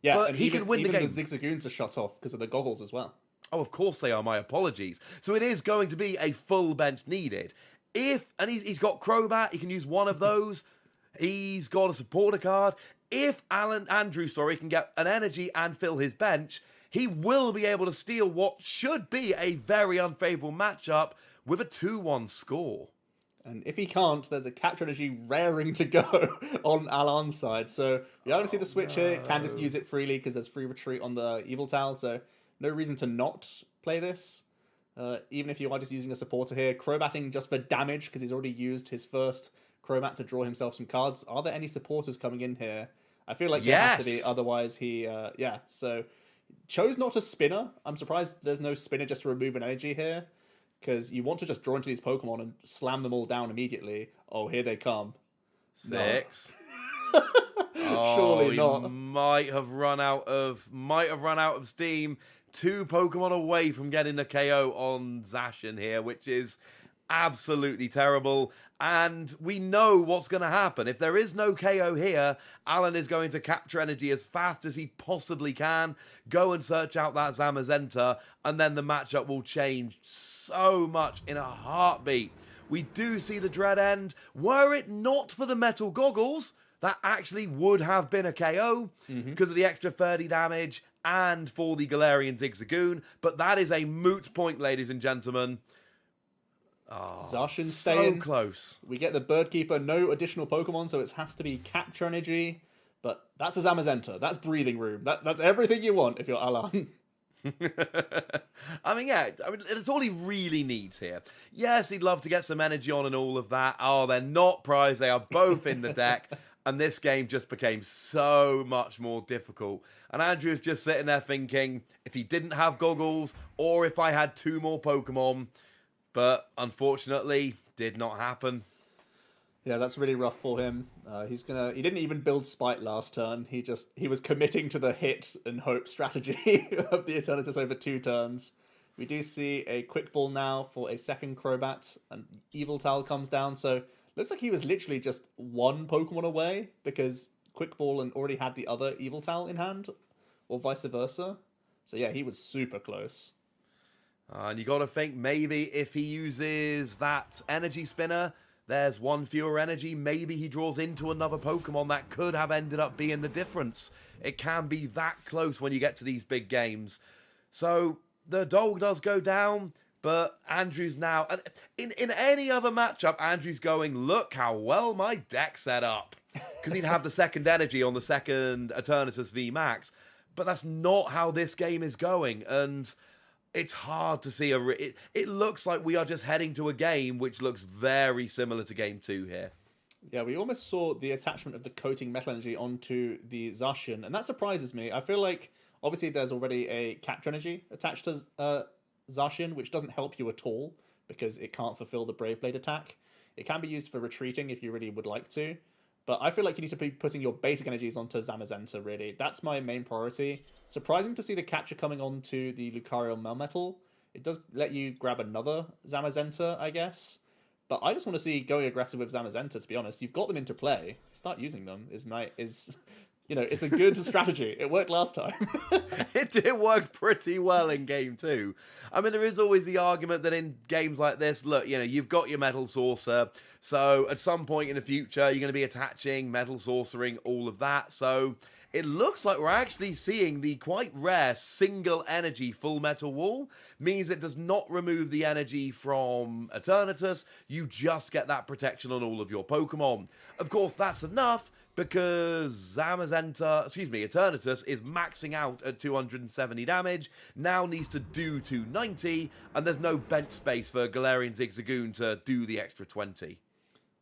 [SPEAKER 2] Yeah,
[SPEAKER 1] but
[SPEAKER 2] and
[SPEAKER 1] he
[SPEAKER 2] even,
[SPEAKER 1] can win the game.
[SPEAKER 2] Even the Zigzagoons are shut off because of the goggles as well.
[SPEAKER 1] Oh, of course they are. My apologies. So it is going to be a full bench needed. He's got Crobat, he can use 1 of those. He's got a supporter card. If Andrew can get an energy and fill his bench, he will be able to steal what should be a very unfavourable matchup with a 2-1 score.
[SPEAKER 2] And if he can't, there's a Capture Energy raring to go on Alan's side. So we are going to see the switch here. Can just use it freely because there's free retreat on the Eviltal. So no reason to not play this. Even if you are just using a supporter here. Crobatting just for damage because he's already used his first Crobat to draw himself some cards. Are there any supporters coming in here? I feel like there has to be. Otherwise he, So chose not to spinner. I'm surprised there's no spinner just to remove an energy here. because you want to just draw into these Pokemon and slam them all down immediately. Oh, here they come.
[SPEAKER 1] 6.
[SPEAKER 2] Surely
[SPEAKER 1] he
[SPEAKER 2] not.
[SPEAKER 1] might have run out of steam. 2 Pokemon away from getting the KO on Zacian here, which is absolutely terrible. And we know what's going to happen. If there is no KO here, Alan is going to capture energy as fast as he possibly can, go and search out that Zamazenta, and then the matchup will change so much in a heartbeat. We do see the Dread end. Were it not for the metal goggles, that actually would have been a KO because of the extra 30 damage and for the Galarian Zigzagoon. But that is a moot point, ladies and gentlemen.
[SPEAKER 2] Zacian
[SPEAKER 1] So
[SPEAKER 2] staying.
[SPEAKER 1] close.
[SPEAKER 2] We get the Bird Keeper, no additional Pokemon, so it has to be capture energy. But that's a Zamazenta. That's breathing room. That's everything you want if you're Alan.
[SPEAKER 1] I mean, it's all he really needs here. Yes, he'd love to get some energy on and all of that. Oh, they're not prized. They are both in the deck. And this game just became so much more difficult. And Andrew's just sitting there thinking, if he didn't have goggles, or if I had 2 more Pokemon. But unfortunately, did not happen.
[SPEAKER 2] Yeah, that's really rough for him. He didn't even build Spite last turn. He was committing to the hit and hope strategy of the Eternatus over 2 turns. We do see a Quick Ball now for a second Crobat, and Evil Towel comes down, so looks like he was literally just 1 Pokemon away, because Quick Ball and already had the other Evil Towel in hand, or vice versa. So yeah, he was super close.
[SPEAKER 1] And you got to think, maybe if he uses that energy spinner, there's 1 fewer energy. Maybe he draws into another Pokemon that could have ended up being the difference. It can be that close when you get to these big games. So the dog does go down, but Andrew's now... In any other matchup, Andrew's going, look how well my deck set up. Because he'd have the second energy on the second Eternatus V Max. But that's not how this game is going. And... it's hard to see it looks like we are just heading to a game which looks very similar to game 2 here.
[SPEAKER 2] Yeah, we almost saw the attachment of the coating metal energy onto the Zacian, and that surprises me. I feel like, obviously, there's already a capture energy attached to Zacian, which doesn't help you at all, because it can't fulfill the Brave Blade attack. It can be used for retreating if you really would like to, but I feel like you need to be putting your basic energies onto Zamazenta, really. That's my main priority. Surprising to see the capture coming onto the Lucario Melmetal. It does let you grab another Zamazenta, I guess. But I just want to see going aggressive with Zamazenta, to be honest. You've got them into play. Start using them it's a good strategy. It worked last time.
[SPEAKER 1] It did work pretty well in game 2. I mean, there is always the argument that in games like this, look, you've got your Metal Saucer, so at some point in the future, you're going to be attaching, Metal Saucering, all of that, so it looks like we're actually seeing the quite rare single energy full metal wall. Means it does not remove the energy from Eternatus, you just get that protection on all of your Pokemon. Of course, that's enough, because Eternatus is maxing out at 270 damage, now needs to do 290, and there's no bench space for Galarian Zigzagoon to do the extra 20.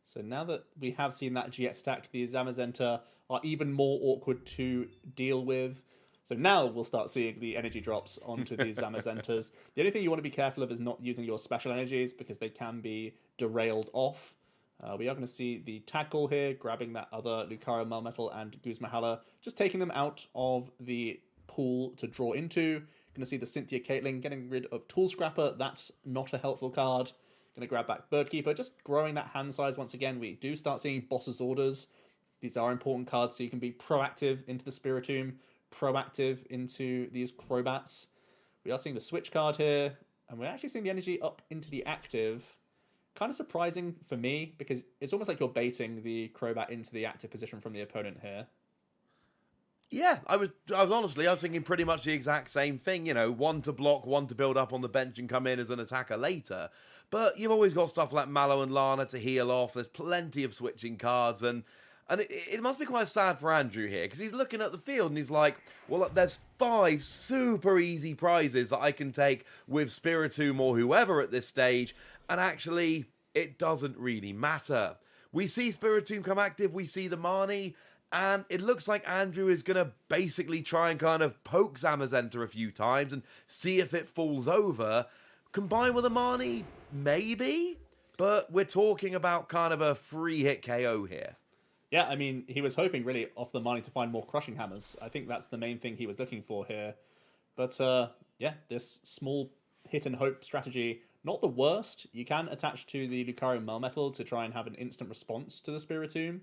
[SPEAKER 2] So now that we have seen that GX attack, the Zamazenta are even more awkward to deal with. So now we'll start seeing the energy drops onto these Zamazentas. The only thing you want to be careful of is not using your special energies, because they can be derailed off. We are going to see the tackle here, grabbing that other Lucario Melmetal and Guzmahala, just taking them out of the pool to draw into. Going to see the Cynthia Caitlyn getting rid of Tool Scrapper. That's not a helpful card. Going to grab back Bird Keeper, just growing that hand size once again. We do start seeing Boss's Orders. These are important cards, so you can be proactive into the Spiritomb, proactive into these Crobats. We are seeing the Switch card here, and we're actually seeing the energy up into the active. Kind of surprising for me, because it's almost like you're baiting the Crobat into the active position from the opponent here.
[SPEAKER 1] Yeah, I was thinking pretty much the exact same thing, one to block, one to build up on the bench and come in as an attacker later. But you've always got stuff like Mallow and Lana to heal off, there's plenty of switching cards, and it must be quite sad for Andrew here, because he's looking at the field and he's like, well, there's 5 super easy prizes that I can take with Spiritomb or whoever at this stage, and actually, it doesn't really matter. We see Spiritomb come active, we see the Marnie, and it looks like Andrew is going to basically try and kind of poke Zamazenta a few times and see if it falls over. Combined with Amani, maybe? But we're talking about kind of a free-hit KO here.
[SPEAKER 2] Yeah, I mean, he was hoping really off the money to find more crushing hammers. I think that's the main thing he was looking for here. But yeah, this small hit and hope strategy, not the worst. You can attach to the Lucario Melmetal to try and have an instant response to the Spiritomb.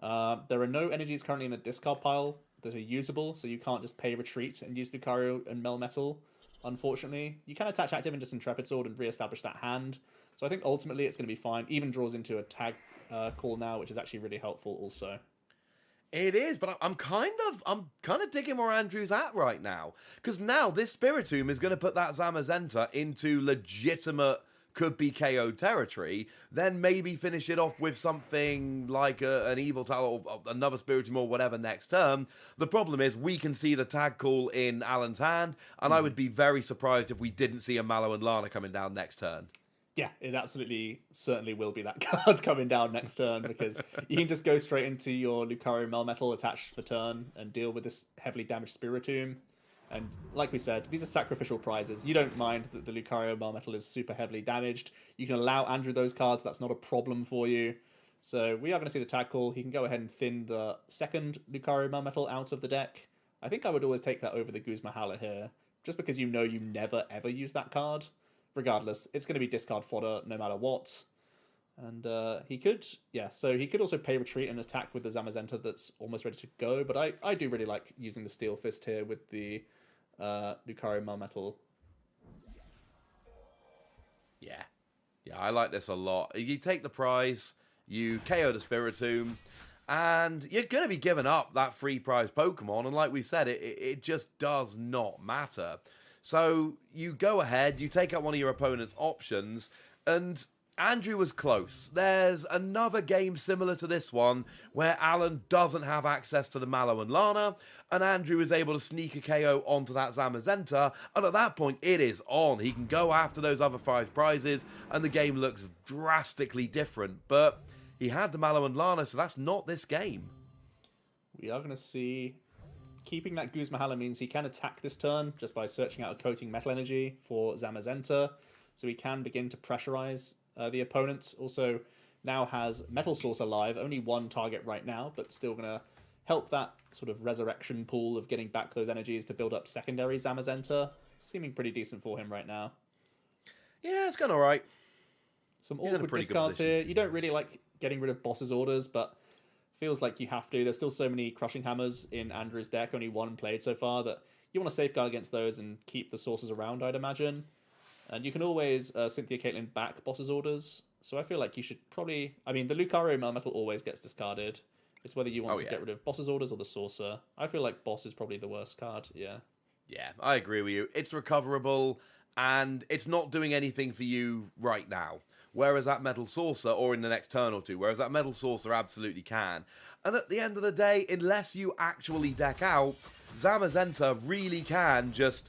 [SPEAKER 2] There are no energies currently in the discard pile that are usable, so you can't just pay retreat and use Lucario and Melmetal, unfortunately. You can attach Active and just Intrepid Sword and re-establish that hand. So I think ultimately it's going to be fine. Even draws into a tag call now, which is actually really helpful also.
[SPEAKER 1] It is, but I'm kind of digging where Andrew's at right now, because now this Spiritomb is going to put that Zamazenta into legitimate could be KO territory. Then maybe finish it off with something like an Evil Talent or another Spiritomb or whatever next turn. The problem is we can see the tag call in Alan's hand, and I would be very surprised if we didn't see a Mallow and Lana coming down next turn.
[SPEAKER 2] Yeah, it absolutely certainly will be that card coming down next turn, because you can just go straight into your Lucario Melmetal attached for turn and deal with this heavily damaged Spiritomb. And like we said, these are sacrificial prizes. You don't mind that the Lucario Melmetal is super heavily damaged. You can allow Andrew those cards. That's not a problem for you. So we are going to see the tag call. He can go ahead and thin the second Lucario Melmetal out of the deck. I think I would always take that over the Guzmahala here, just because you know you never ever use that card. Regardless, it's going to be discard fodder no matter what. And he could also pay retreat and attack with the Zamazenta that's almost ready to go. But I do really like using the Steel Fist here with the Lucario Melmetal.
[SPEAKER 1] Yeah, I like this a lot. You take the prize, you KO the Spiritomb, and you're going to be giving up that free prize Pokemon. And like we said, it just does not matter. So you go ahead, you take out one of your opponent's options, and Andrew was close. There's another game similar to this one where Alan doesn't have access to the Mallow and Lana, and Andrew is able to sneak a KO onto that Zamazenta, and at that point it is on. He can go after those other 5 prizes, and the game looks drastically different. But he had the Mallow and Lana, so that's not this game.
[SPEAKER 2] We are going to see... Keeping that Guzmahala means he can attack this turn just by searching out a Coating Metal Energy for Zamazenta, so he can begin to pressurize the opponent. Also, now has Metal Source alive, only one target right now, but still going to help that sort of resurrection pool of getting back those energies to build up secondary Zamazenta. Seeming pretty decent for him right now.
[SPEAKER 1] Yeah, it's going all right.
[SPEAKER 2] Some awkward discards here. You don't really like getting rid of Boss's Orders, but feels like you have to. There's still so many Crushing Hammers in Andrew's deck, only one played so far, that you want to safeguard against those and keep the sources around, I'd imagine. And you can always Cynthia Caitlyn back Boss's Orders, so I feel like you should probably... I mean, the Lucario Melmetal always gets discarded. It's whether you want to get rid of Boss's Orders or the Sorcerer. I feel like Boss is probably the worst card, yeah. Yeah,
[SPEAKER 1] I agree with you. It's recoverable, and it's not doing anything for you right now. Whereas that Metal Saucer, or in the next turn or two, whereas that Metal Saucer absolutely can. And at the end of the day, unless you actually deck out, Zamazenta really can just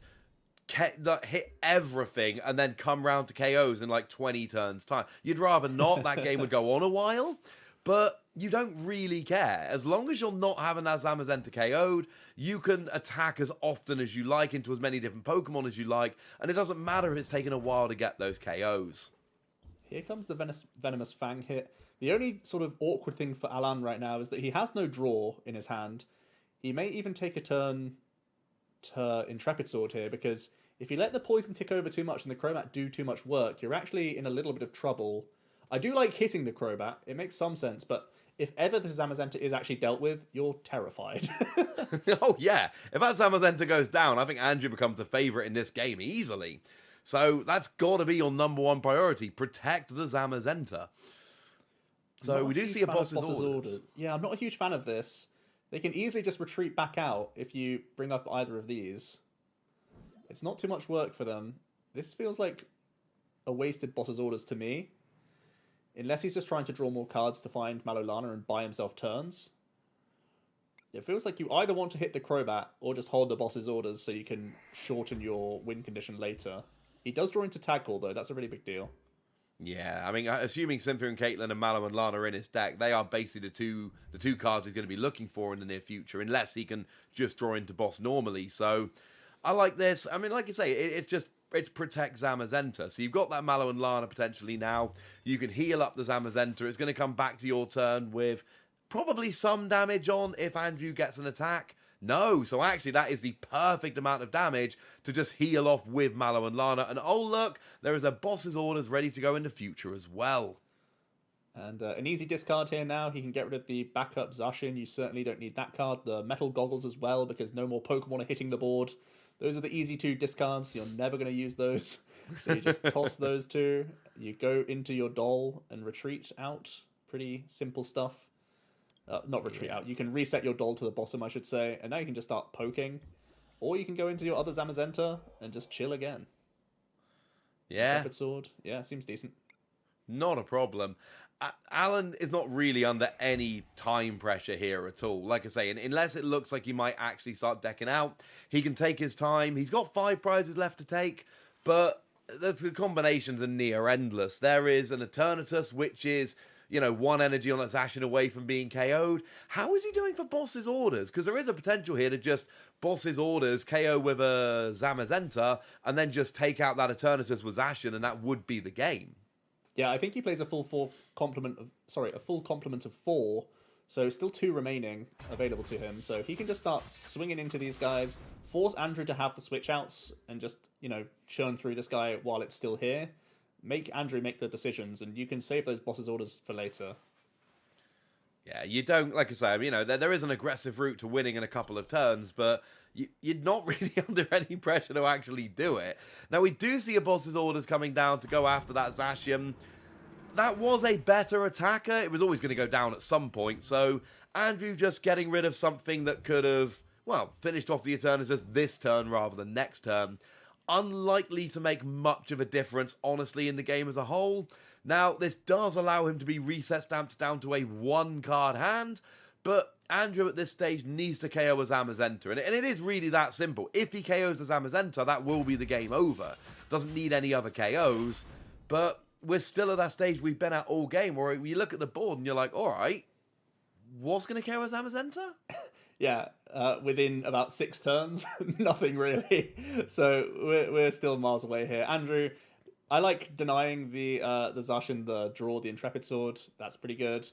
[SPEAKER 1] hit everything and then come round to KOs in like 20 turns time. You'd rather not. That game would go on a while, but you don't really care. As long as you're not having that Zamazenta KO'd, you can attack as often as you like into as many different Pokemon as you like, and it doesn't matter if it's taken a while to get those KOs.
[SPEAKER 2] Here comes the Venomous Fang hit. The only sort of awkward thing for Alan right now is that he has no draw in his hand. He may even take a turn to Intrepid Sword here, because if you let the poison tick over too much and the Crobat do too much work, you're actually in a little bit of trouble. I do like hitting the Crobat. It makes some sense, but if ever the Zamazenta is actually dealt with, you're terrified.
[SPEAKER 1] Oh, yeah. If that Zamazenta goes down, I think Andrew becomes a favourite in this game easily. So that's got to be your number one priority. Protect the Zamazenta. So we do see a Boss's Orders.
[SPEAKER 2] Yeah, I'm not a huge fan of this. They can easily just retreat back out if you bring up either of these. It's not too much work for them. This feels like a wasted Boss's Orders to me. Unless he's just trying to draw more cards to find Malolana and buy himself turns. It feels like you either want to hit the Crobat or just hold the Boss's Orders so you can shorten your win condition later. He does draw into Tag Call, though. That's a really big deal.
[SPEAKER 1] Yeah, I mean, assuming Cynthia and Caitlyn and Mallow and Lana are in his deck, they are basically the two cards he's going to be looking for in the near future, unless he can just draw into Boss normally. So I like this. I mean, like you say, it's just it's protect Zamazenta. So you've got that Mallow and Lana potentially now. You can heal up the Zamazenta. It's going to come back to your turn with probably some damage on if Andrew gets an attack. No, so actually that is the perfect amount of damage to just heal off with Mallow and Lana. And oh look, there is a boss's orders ready to go in the future as well.
[SPEAKER 2] And an easy discard here now. He can get rid of the backup Zacian. You certainly don't need that card. The Metal Goggles as well, because no more Pokemon are hitting the board. Those are the easy 2 discards. You're never going to use those. So you just toss those 2. You go into your doll and retreat out. Pretty simple stuff. Not retreat out. You can reset your doll to the bottom, I should say. And now you can just start poking. Or you can go into your other Zamazenta and just chill again.
[SPEAKER 1] Yeah.
[SPEAKER 2] Intrepid Sword. Yeah, seems decent.
[SPEAKER 1] Not a problem. Alan is not really under any time pressure here at all. Like I say, unless it looks like he might actually start decking out, he can take his time. He's got 5 prizes left to take, but the combinations are near endless. There is an Eternatus, which is, 1 energy on a Zacian away from being KO'd. How is he doing for boss's orders? Because there is a potential here to just boss's orders, KO with a Zamazenta, and then just take out that Eternatus with Zacian, and that would be the game.
[SPEAKER 2] Yeah, I think he plays a full complement of 4, so still 2 remaining available to him. So he can just start swinging into these guys, force Andrew to have the switch outs, and just, churn through this guy while it's still here. Make Andrew make the decisions, and you can save those boss's orders for later.
[SPEAKER 1] Yeah, you don't, like I say, there is an aggressive route to winning in a couple of turns, but you're not really under any pressure to actually do it. Now, we do see a boss's orders coming down to go after that Zacian. That was a better attacker. It was always going to go down at some point, so Andrew just getting rid of something that could have, finished off the Eternatus this turn rather than next turn. Unlikely to make much of a difference, honestly, in the game as a whole. Now, this does allow him to be reset stamped down to a 1-card hand, but Andrew at this stage needs to KO a Zamazenta, and it is really that simple. If he KOs the Zamazenta, that will be the game over. Doesn't need any other KOs, but we're still at that stage we've been at all game, where you look at the board and you're like, alright, what's going to KO a Zamazenta?
[SPEAKER 2] Yeah, within about 6 turns, nothing really. So we're still miles away here. Andrew, I like denying the Zacian the draw, the Intrepid Sword. That's pretty good.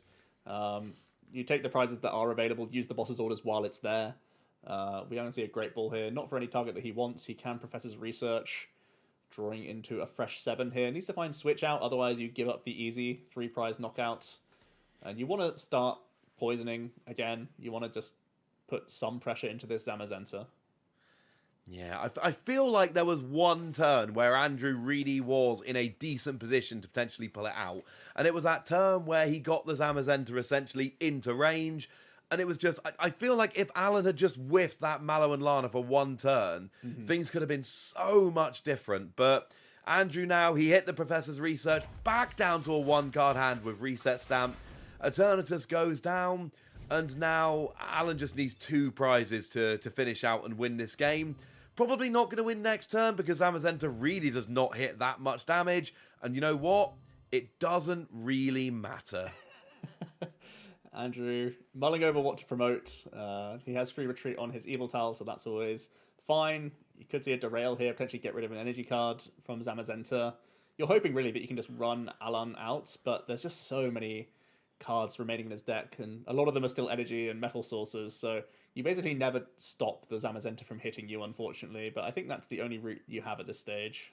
[SPEAKER 2] You take the prizes that are available, use the boss's orders while it's there. We only see a Great Ball here, not for any target that he wants. He can Professor's Research, drawing into a fresh 7 here. Needs to find Switch Out, otherwise you give up the easy 3-prize knockouts. And you want to start poisoning again. You want to just put some pressure into this Zamazenta.
[SPEAKER 1] Yeah, I feel like there was one turn where Andrew really was in a decent position to potentially pull it out. And it was that turn where he got the Zamazenta essentially into range. And it was just, I feel like if Alan had just whiffed that Mallow and Lana for 1 turn, things could have been so much different. But Andrew now, he hit the Professor's Research, back down to a 1-card hand with Reset Stamp. Eternatus goes down. And now Alan just needs 2 prizes to finish out and win this game. Probably not going to win next turn because Zamazenta really does not hit that much damage. And you know what? It doesn't really matter.
[SPEAKER 2] Andrew mulling over what to promote. He has free retreat on his Evil Tile, so that's always fine. You could see a Derail here, potentially get rid of an energy card from Zamazenta. You're hoping really that you can just run Alan out, but there's just so many cards remaining in his deck, and a lot of them are still energy and metal sources, so you basically never stop the Zamazenta from hitting you, unfortunately, but I think that's the only route you have at this stage.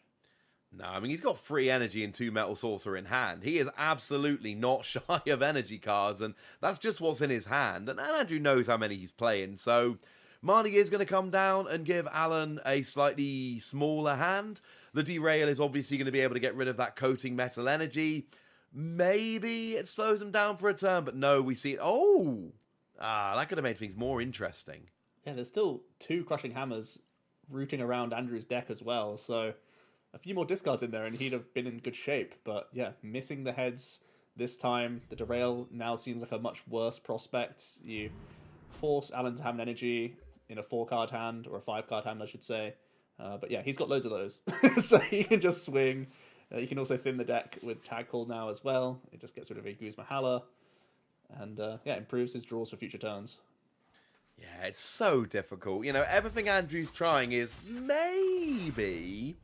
[SPEAKER 1] No, I mean, he's got 3 energy and 2 metal saucer in hand. He is absolutely not shy of energy cards, and that's just what's in his hand, and Andrew knows how many he's playing, so Marnie is going to come down and give Alan a slightly smaller hand. The Derail is obviously going to be able to get rid of that coating metal energy. Maybe it slows him down for a turn, but no, we see it. That could have made things more interesting.
[SPEAKER 2] Yeah, there's still 2 Crushing Hammers rooting around Andrew's deck as well, so a few more discards in there and he'd have been in good shape. But yeah, missing the heads this time. The Derail now seems like a much worse prospect. You force Alan to have an energy in a 4-card hand, or a 5-card hand, I should say. But yeah, he's got loads of those, so he can just swing. You can also thin the deck with Tag Call now as well. It just gets rid of a Guzma and improves his draws for future turns.
[SPEAKER 1] Yeah, it's so difficult. Everything Andrew's trying is maybe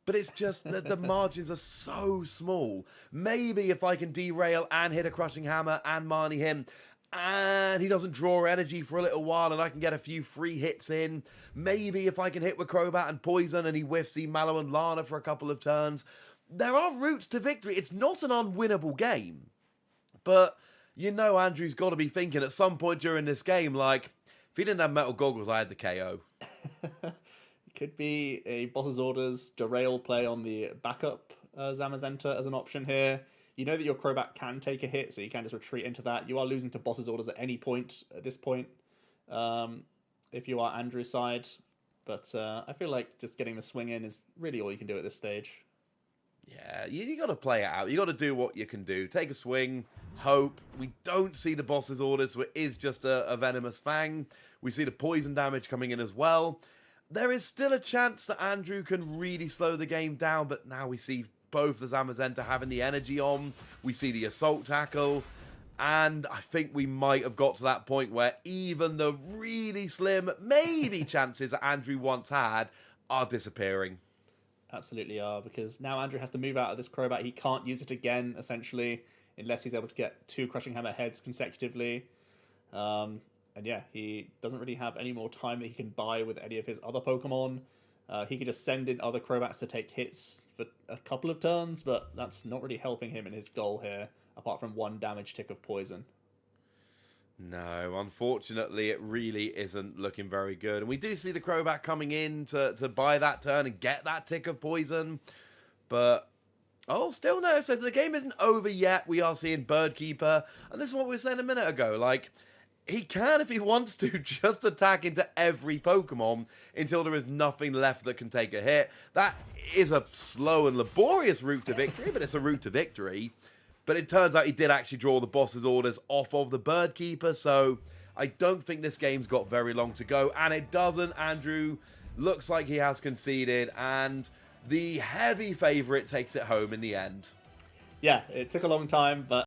[SPEAKER 1] but it's just that the margins are so small. Maybe if I can derail and hit a crushing hammer and Marnie him, and he doesn't draw energy for a little while and I can get a few free hits in. Maybe if I can hit with Crobat and Poison and he whiffs the Mallow and Lana for a couple of turns. There are routes to victory. It's not an unwinnable game. But you know Andrew's got to be thinking at some point during this game, like, if he didn't have Metal Goggles, I had the KO.
[SPEAKER 2] Could be a boss's orders derail play on the backup Zamazenta as an option here. You know that your Crobat can take a hit, so you can just retreat into that. You are losing to boss's orders at any point at this point, if you are Andrew's side. But I feel like just getting the swing in is really all you can do at this stage.
[SPEAKER 1] Yeah, you got to play it out. You got to do what you can do. Take a swing, hope. We don't see the boss's orders, so it is just a Venomous Fang. We see the poison damage coming in as well. There is still a chance that Andrew can really slow the game down, but now we see both the Zamazenta having the energy on. We see the Assault Tackle, and I think we might have got to that point where even the really slim, maybe chances that Andrew once had are disappearing.
[SPEAKER 2] Absolutely are, because now Andrew has to move out of this Crobat. He can't use it again, essentially, unless he's able to get 2 Crushing Hammer heads consecutively. And yeah, he doesn't really have any more time that he can buy with any of his other Pokemon. He could just send in other Crobats to take hits for a couple of turns, but that's not really helping him in his goal here, apart from 1 damage tick of poison.
[SPEAKER 1] No, unfortunately, it really isn't looking very good. And we do see the Crobat coming in to buy that turn and get that tick of poison. But, still no. So the game isn't over yet. We are seeing Birdkeeper. And this is what we were saying a minute ago. Like, he can, if he wants to, just attack into every Pokemon until there is nothing left that can take a hit. That is a slow and laborious route to victory, but it's a route to victory. But it turns out he did actually draw the boss's orders off of the Birdkeeper, so I don't think this game's got very long to go. And it doesn't. Andrew looks like he has conceded, and the heavy favourite takes it home in the end.
[SPEAKER 2] Yeah, it took a long time, but